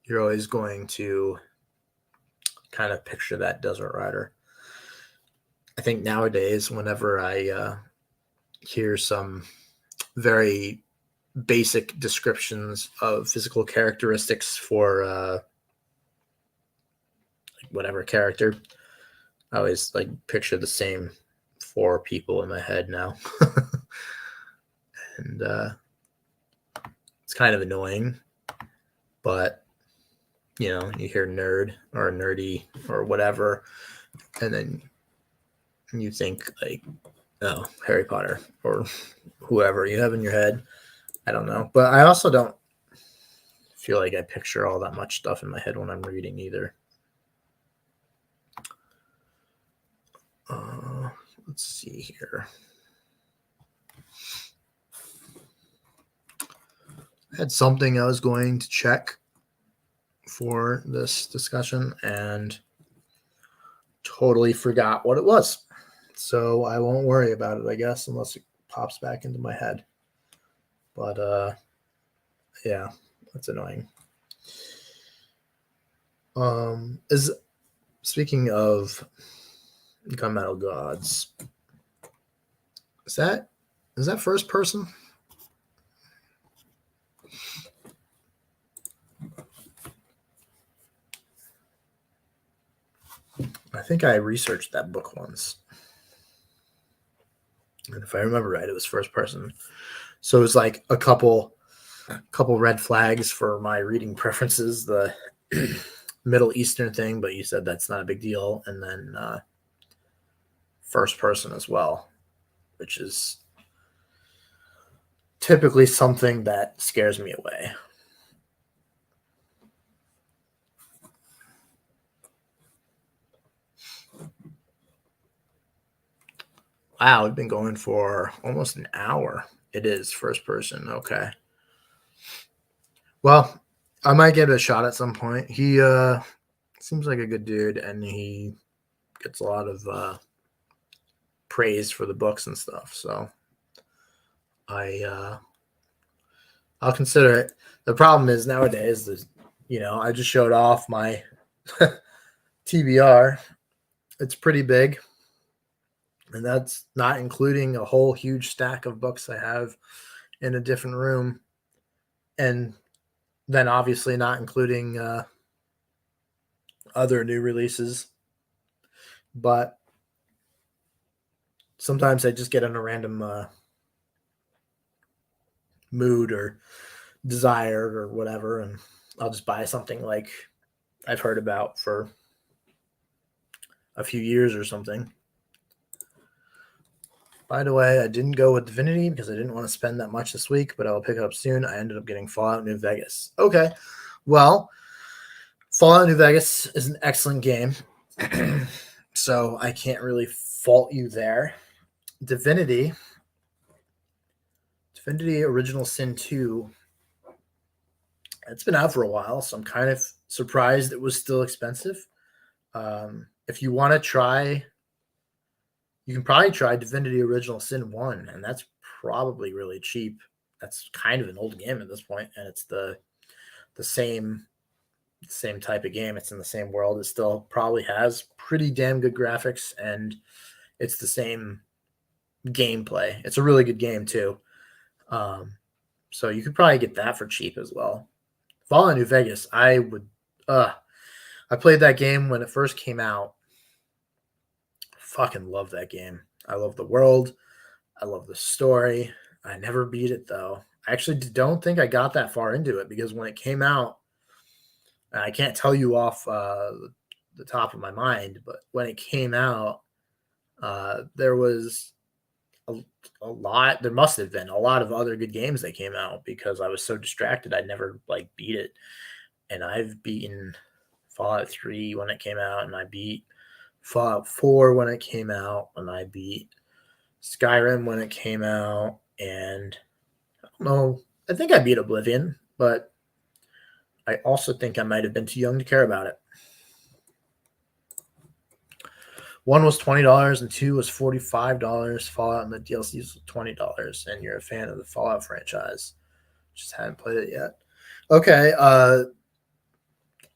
you're always going to kind of picture that desert rider. I think nowadays, whenever I hear some very basic descriptions of physical characteristics for whatever character, I always like picture the same 4 people in my head now. And it's kind of annoying, but you hear nerd or nerdy or whatever, and then you think like, oh, Harry Potter or whoever you have in your head. I don't know, but I also don't feel like I picture all that much stuff in my head when I'm reading either. Let's see here. I had something I was going to check for this discussion, and totally forgot what it was. So I won't worry about it, I guess, unless it pops back into my head. But yeah, that's annoying. Is speaking of Gunmetal Gods, is that first person? I think I researched that book once. And if I remember right, it was first person. So it was like a couple red flags for my reading preferences, the Middle Eastern thing, but you said that's not a big deal. And then first person as well, which is typically something that scares me away. Wow, we've been going for almost an hour. It is first person. Okay. Well, I might give it a shot at some point. He seems like a good dude, and he gets a lot of praise for the books and stuff. So I'll consider it. The problem is nowadays, I just showed off my TBR. It's pretty big, and that's not including a whole huge stack of books I have in a different room, and then obviously not including other new releases. But sometimes I just get in a random mood or desire or whatever, and I'll just buy something like I've heard about for a few years or something. By the way, I didn't go with Divinity because I didn't want to spend that much this week, but I'll pick it up soon. I ended up getting Fallout New Vegas. Okay, well, Fallout New Vegas is an excellent game, so I can't really fault you there. Divinity Original Sin 2, it's been out for a while, so I'm kind of surprised it was still expensive. If you want to try, you can probably try Divinity Original Sin 1, and that's probably really cheap. That's kind of an old game at this point, and it's the same type of game. It's in the same world. It still probably has pretty damn good graphics, and it's the same gameplay. It's a really good game too. So you could probably get that for cheap as well. Fallout New Vegas, I played that game when it first came out. Fucking love that game. I love the world. I love the story. I never beat it though. I actually don't think I got that far into it because when it came out, I can't tell you off the top of my mind, but when it came out, there was a lot. There must have been a lot of other good games that came out because I was so distracted. I never beat it, and I've beaten Fallout 3 when it came out, and I beat Fallout 4 when it came out, and I beat Skyrim when it came out, and I don't know. I think I beat Oblivion, but I also think I might have been too young to care about it. One was $20 and two was $45. Fallout and the DLCs was $20, and you're a fan of the Fallout franchise. Just hadn't played it yet. Okay,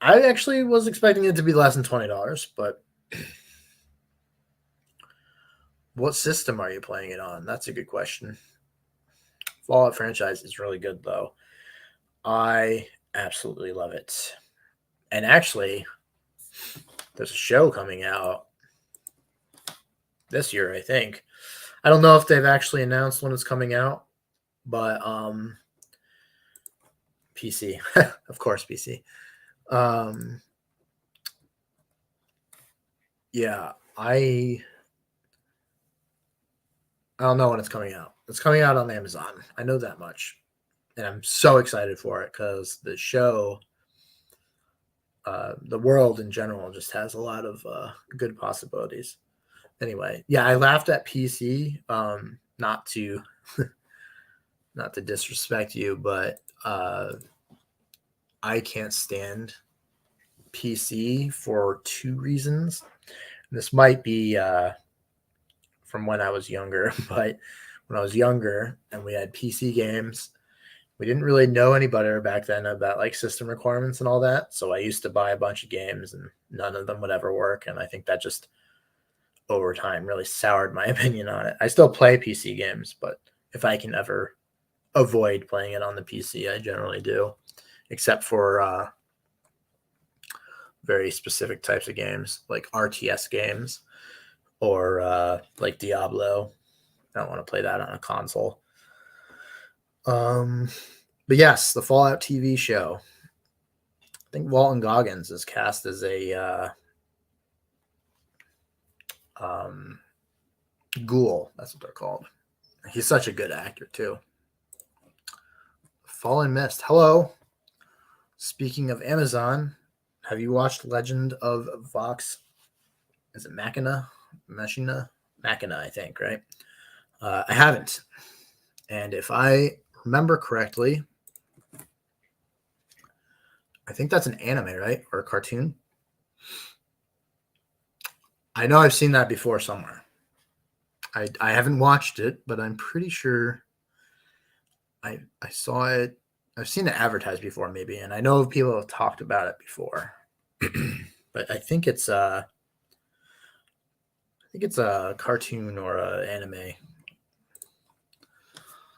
I actually was expecting it to be less than $20, but what system are you playing it on? That's a good question. Fallout franchise is really good, though. I absolutely love it. And actually, there's a show coming out this year, I think. I don't know if they've actually announced when it's coming out, but PC, of course, PC. Yeah, I don't know when it's coming out. It's coming out on Amazon. I know that much, and I'm so excited for it because the show, the world in general, just has a lot of good possibilities. Anyway, yeah, I laughed at PC. Not to not to disrespect you, but I can't stand PC for two reasons. This might be from when I was younger, but when I was younger and we had PC games, we didn't really know any better back then about like system requirements and all that. So I used to buy a bunch of games and none of them would ever work. And I think that just over time really soured my opinion on it. I still play PC games, but if I can ever avoid playing it on the PC, I generally do, except for very specific types of games like RTS games or like Diablo. I don't want to play that on a console. But yes, the Fallout TV show. I think Walton Goggins is cast as a ghoul. That's what they're called. He's such a good actor too. Fallen Mist. Hello. Speaking of Amazon, have you watched Legend of Vox? Is it Machina? Machina? Machina, I think, right? I haven't. And if I remember correctly, I think that's an anime, right? Or a cartoon. I know I've seen that before somewhere. I haven't watched it, but I'm pretty sure I saw it. I've seen it advertised before, maybe, and I know people have talked about it before. But I think it's a cartoon or an anime.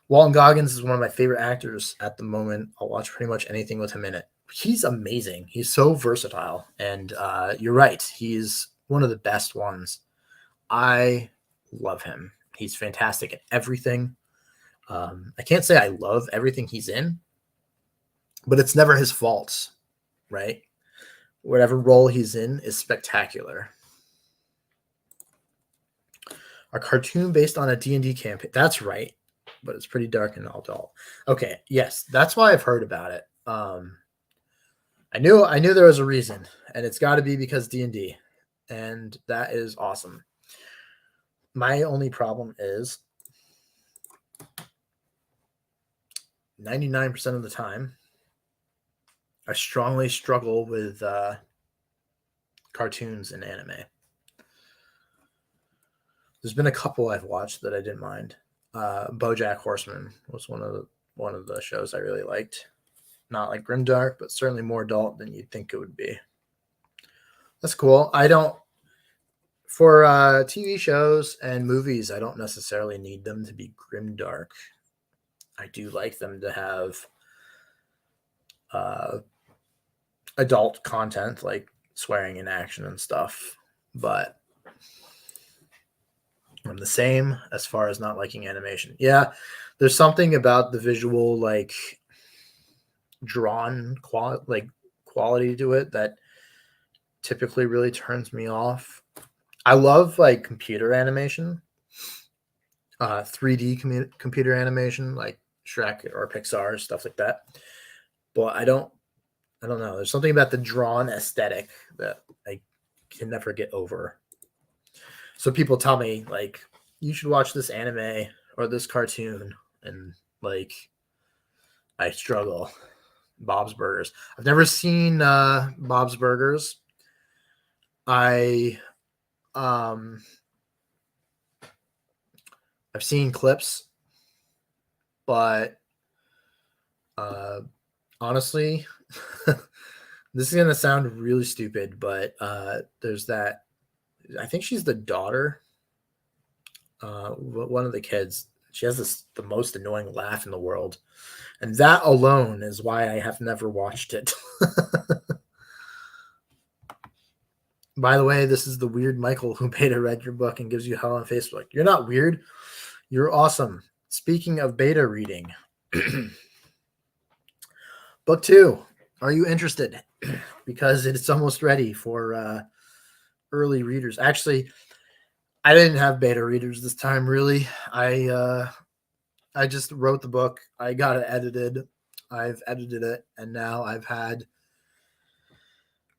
Walton Goggins is one of my favorite actors at the moment. I'll watch pretty much anything with him in it. He's amazing. He's so versatile, and you're right. He's one of the best ones. I love him. He's fantastic at everything. I can't say I love everything he's in, but it's never his fault, right? Whatever role he's in is spectacular. A cartoon based on a D&D campaign. That's right, but it's pretty dark and adult. Okay, yes, that's why I've heard about it. I knew there was a reason, and it's got to be because D&D, and that is awesome. My only problem is 99% of the time, I strongly struggle with cartoons and anime. There's been a couple I've watched that I didn't mind. BoJack Horseman was one of the shows I really liked. Not like grimdark, but certainly more adult than you'd think it would be. That's cool. I don't for TV shows and movies. I don't necessarily need them to be grimdark. I do like them to have adult content like swearing in action and stuff, but I'm the same as far as not liking animation. Yeah, there's something about the visual like drawn quality to it that typically really turns me off. I love like computer animation, 3D computer animation like Shrek or Pixar, stuff like that. But I don't know. There's something about the drawn aesthetic that I can never get over. So people tell me like, you should watch this anime or this cartoon, and like I struggle. Bob's Burgers. I've never seen Bob's Burgers. I've seen clips, but honestly, this is gonna sound really stupid, but there's that. I think she's the daughter. One of the kids. She has the most annoying laugh in the world, and that alone is why I have never watched it. By the way, this is the weird Michael who beta read your book and gives you hell on Facebook. You're not weird. You're awesome. Speaking of beta reading, book 2. Are you interested? Because it's almost ready for early readers. Actually, I didn't have beta readers this time, really. I just wrote the book. I got it edited. I've edited it, and now I've had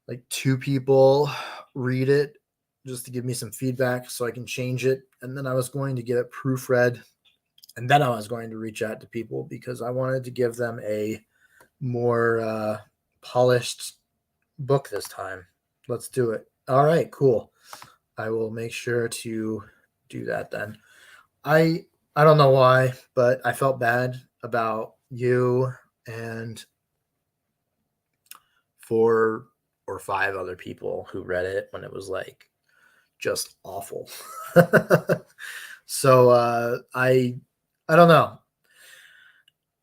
like 2 people read it just to give me some feedback so I can change it. And then I was going to get it proofread, and then I was going to reach out to people because I wanted to give them a more polished book this time. Let's do it. All right, cool. I will make sure to do that then. I I don't know why, but I felt bad about you and 4 or 5 other people who read it when it was like just awful. So I don't know.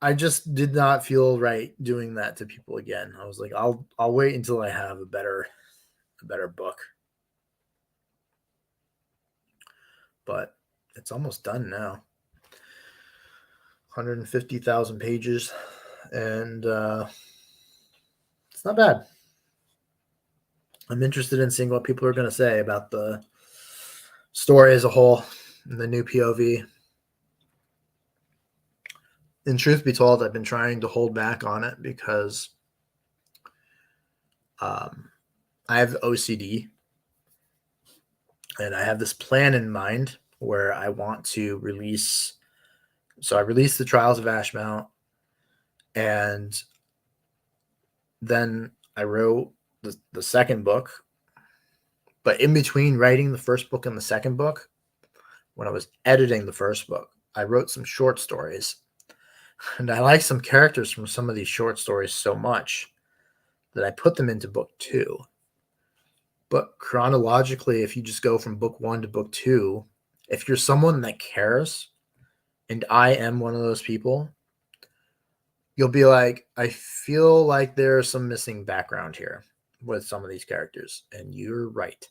I just did not feel right doing that to people again. I was like, I'll wait until I have a better book. But it's almost done now. 150,000 pages, and it's not bad. I'm interested in seeing what people are going to say about the story as a whole and the new POV. And truth be told, I've been trying to hold back on it because I have OCD, and I have this plan in mind where I want to release. So I released the Trials of Ashmount, and then I wrote the second book. But in between writing the first book and the second book, when I was editing the first book, I wrote some short stories. And I like some characters from some of these short stories so much that I put them into book 2. But chronologically, if you just go from book 1 to book 2, if you're someone that cares, and I am one of those people, you'll be like, I feel like there's some missing background here with some of these characters. And you're right.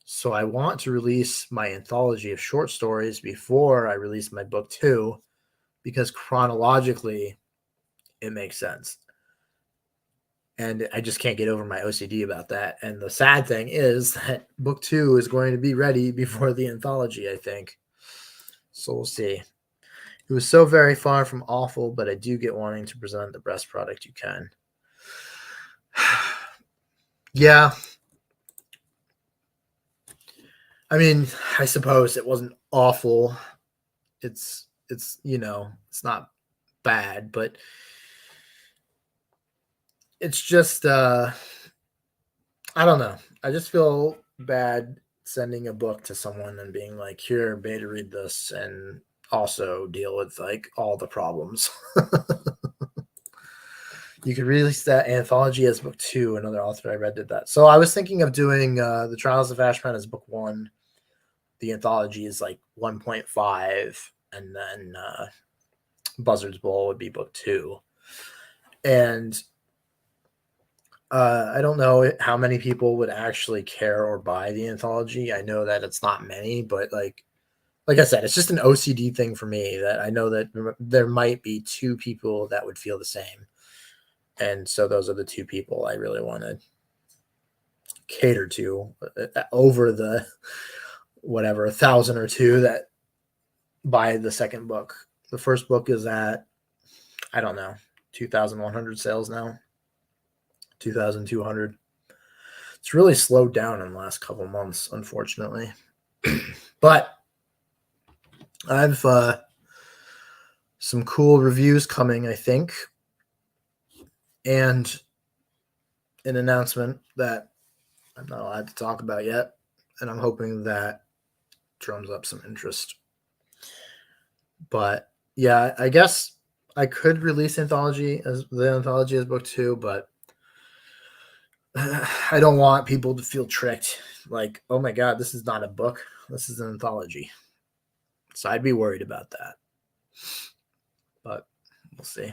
So I want to release my anthology of short stories before I release my book 2, because chronologically it makes sense. And I just can't get over my OCD about that. And the sad thing is that book 2 is going to be ready before the anthology, I think. So we'll see. It was so very far from awful, but I do get wanting to present the best product you can. Yeah. I mean, I suppose it wasn't awful. It's it's not bad, but it's just I don't know. I just feel bad sending a book to someone and being like, here, beta read this and also deal with like all the problems. You could release that anthology as book 2. Another author I read did that. So I was thinking of doing the Trials of Ashman as book 1. The anthology is like 1.5, and then Buzzard's Bowl would be book 2. And I don't know how many people would actually care or buy the anthology. I know that it's not many, but like I said, it's just an OCD thing for me that I know that there might be 2 people that would feel the same. And so those are the 2 people I really want to cater to over the whatever 1,000 or 2 that buy the second book. The first book is at, I don't know, 2,100 sales now, 2,200. It's really slowed down in the last couple of months, unfortunately. But I've some cool reviews coming, I think, and an announcement that I'm not allowed to talk about yet, and I'm hoping that drums up some interest. But yeah, I guess I could release the anthology as book 2, but I don't want people to feel tricked. Like, oh my god, this is not a book, this is an anthology. So I'd be worried about that. But we'll see.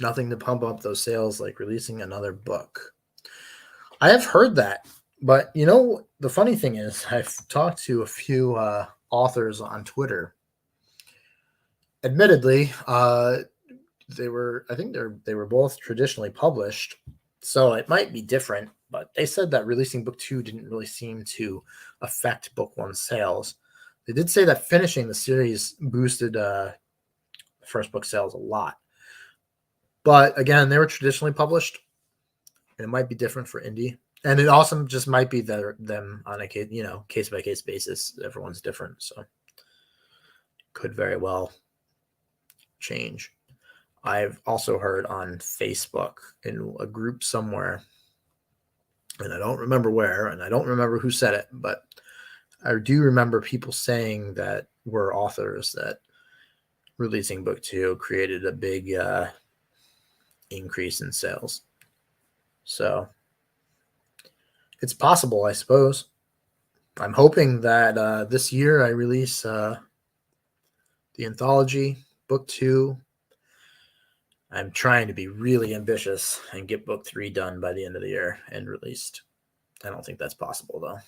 Nothing to pump up those sales like releasing another book. I have heard that, but the funny thing is, I've talked to a few authors on Twitter. Admittedly, they were both traditionally published, so it might be different. But they said that releasing book 2 didn't really seem to affect book 1 sales. They did say that finishing the series boosted first book sales a lot. But again, they were traditionally published, and it might be different for indie. And it also just might be them on a case by case basis. Everyone's different, so could very well change. I've also heard on Facebook in a group somewhere and I don't remember where, and I don't remember who said it, but I do remember people saying that were authors that releasing book 2 created a big increase in sales. So it's possible, I suppose. I'm hoping that this year I release the anthology, book 2. I'm trying to be really ambitious and get book 3 done by the end of the year and released. I don't think that's possible, though.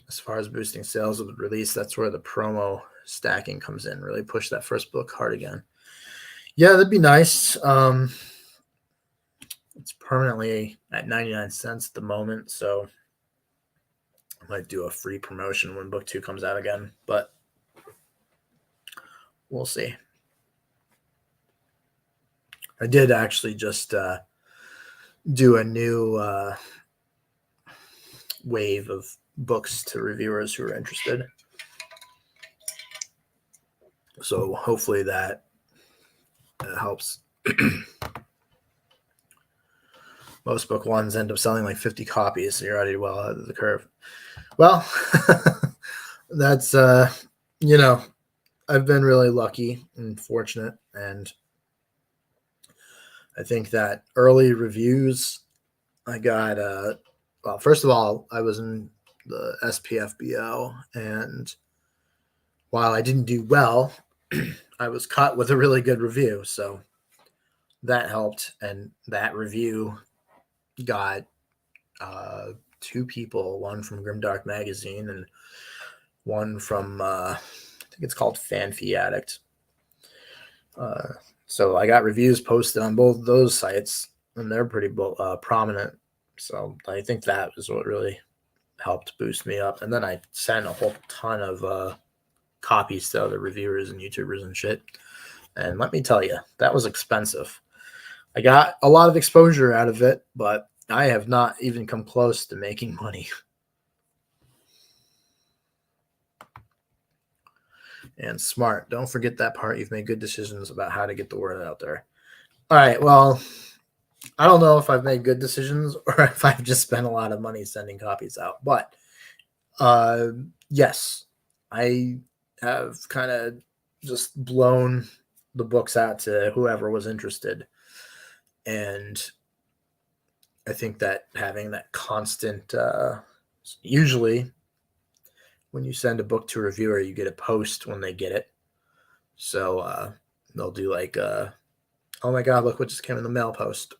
As far as boosting sales of the release, that's where the promo stacking comes in. Really push that first book hard again. Yeah, that'd be nice. It's permanently at 99 cents at the moment, so I might do a free promotion when book 2 comes out again, but we'll see. I did actually just do a new wave of books to reviewers who are interested. So hopefully that helps. Most book ones end up selling like 50 copies, so you're already well ahead of the curve. Well, that's, I've been really lucky and fortunate, and I think that early reviews I got, well, first of all, I was in the SPFBO, and while I didn't do well, I was caught with a really good review, so that helped, and that review got 2 people, one from Grimdark Magazine and one from I think it's called Fanfi Addict. So I got reviews posted on both those sites, and they're pretty prominent. So I think that was what really helped boost me up. And then I sent a whole ton of copies to other reviewers and YouTubers and shit. And let me tell you, that was expensive. I got a lot of exposure out of it, but I have not even come close to making money. And smart. Don't forget that part. You've made good decisions about how to get the word out there. All right. Well, I don't know if I've made good decisions or if I've just spent a lot of money sending copies out. But yes, I have kind of just blown the books out to whoever was interested. And I think that having that constant, usually when you send a book to a reviewer, you get a post when they get it. So they'll do like, oh my God, look what just came in the mail post.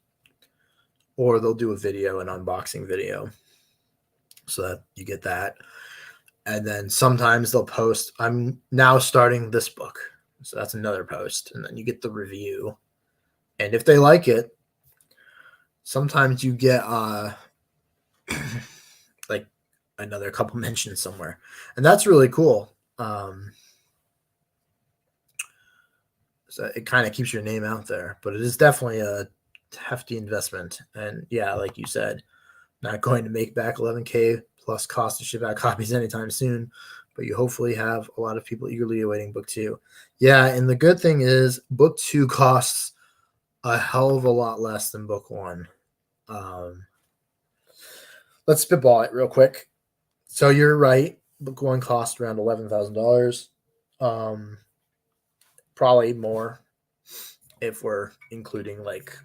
Or they'll do a video, an unboxing video, so that you get that. And then sometimes they'll post, I'm now starting this book. So that's another post. And then you get the review. And if they like it, sometimes you get like another couple mentions somewhere. And that's really cool. So it kind of keeps your name out there. But it is definitely a hefty investment. And yeah, like you said, not going to make back 11K plus cost to ship out copies anytime soon, but you hopefully have a lot of people eagerly awaiting book 2. Yeah, and the good thing is book 2 costs a hell of a lot less than book 1. Let's spitball it real quick. So you're right. Book 1 cost around $11,000. Probably more if we're including like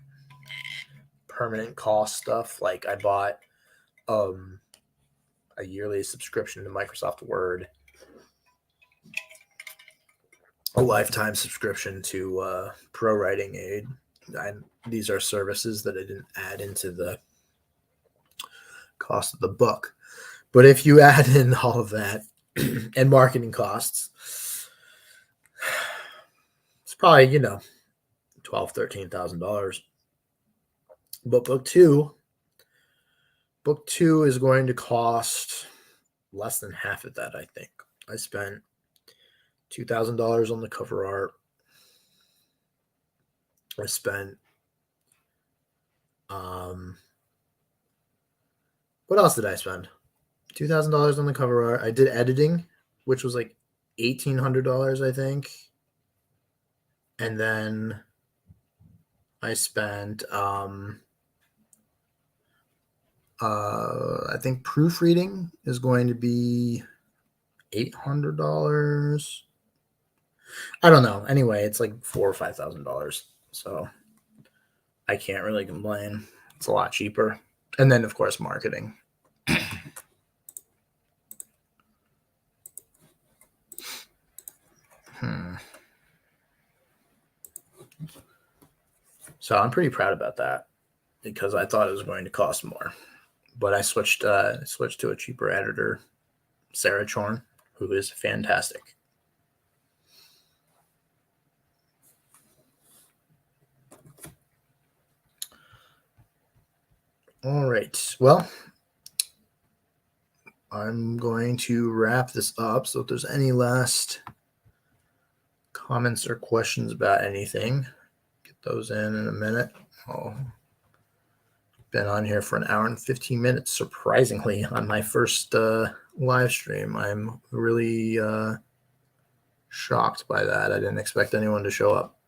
permanent cost stuff. Like I bought a yearly subscription to Microsoft Word, a lifetime subscription to Pro Writing Aid. These are services that I didn't add into the cost of the book. But if you add in all of that and marketing costs, it's probably, $12,000, $13,000. But book two is going to cost less than half of that, I think. I spent $2,000 on the cover art. I spent what else did I spend? $2,000 on the cover art. I did editing, which was like $1,800, I think. And then I spent I think proofreading is going to be $800. I don't know. Anyway, it's like $4,000 or $5,000. So I can't really complain. It's a lot cheaper. And then, of course, marketing. So I'm pretty proud about that because I thought it was going to cost more. But I switched to a cheaper editor, Sarah Chorn, who is fantastic. All right. Well, I'm going to wrap this up. So if there's any last comments or questions about anything, get those in a minute. Been on here for an hour and 15 minutes, surprisingly, on my first live stream. I'm really shocked by that. I didn't expect anyone to show up.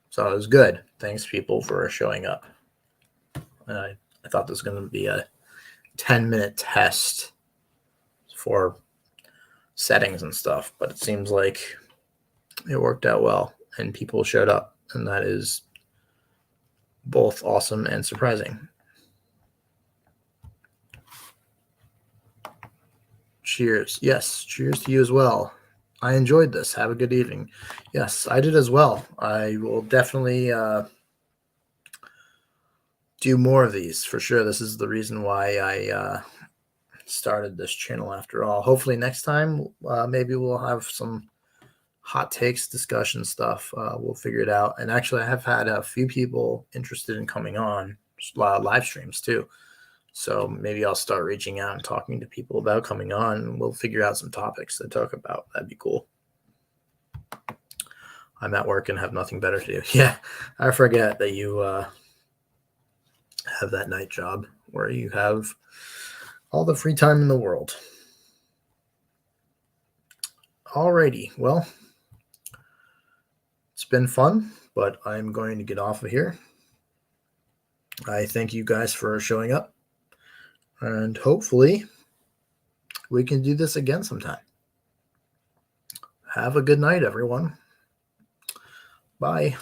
So it was good. Thanks, people, for showing up. I thought this was going to be a 10-minute test for settings and stuff, but it seems like it worked out well and people showed up, and that is both awesome and surprising. Cheers. Yes, cheers to you as well. I enjoyed this. Have a good evening. Yes, I did as well. I will definitely do more of these for sure. This is the reason why I started this channel after all. Hopefully next time, maybe we'll have some hot takes discussion stuff. We'll figure it out. And actually, I have had a few people interested in coming on live streams too. So maybe I'll start reaching out and talking to people about coming on, and we'll figure out some topics to talk about. That'd be cool. I'm at work and have nothing better to do. Yeah, I forget that you have that night job where you have all the free time in the world. Alrighty, well, it's been fun, but I'm going to get off of here. I thank you guys for showing up, and hopefully we can do this again sometime. Have a good night, everyone. Bye.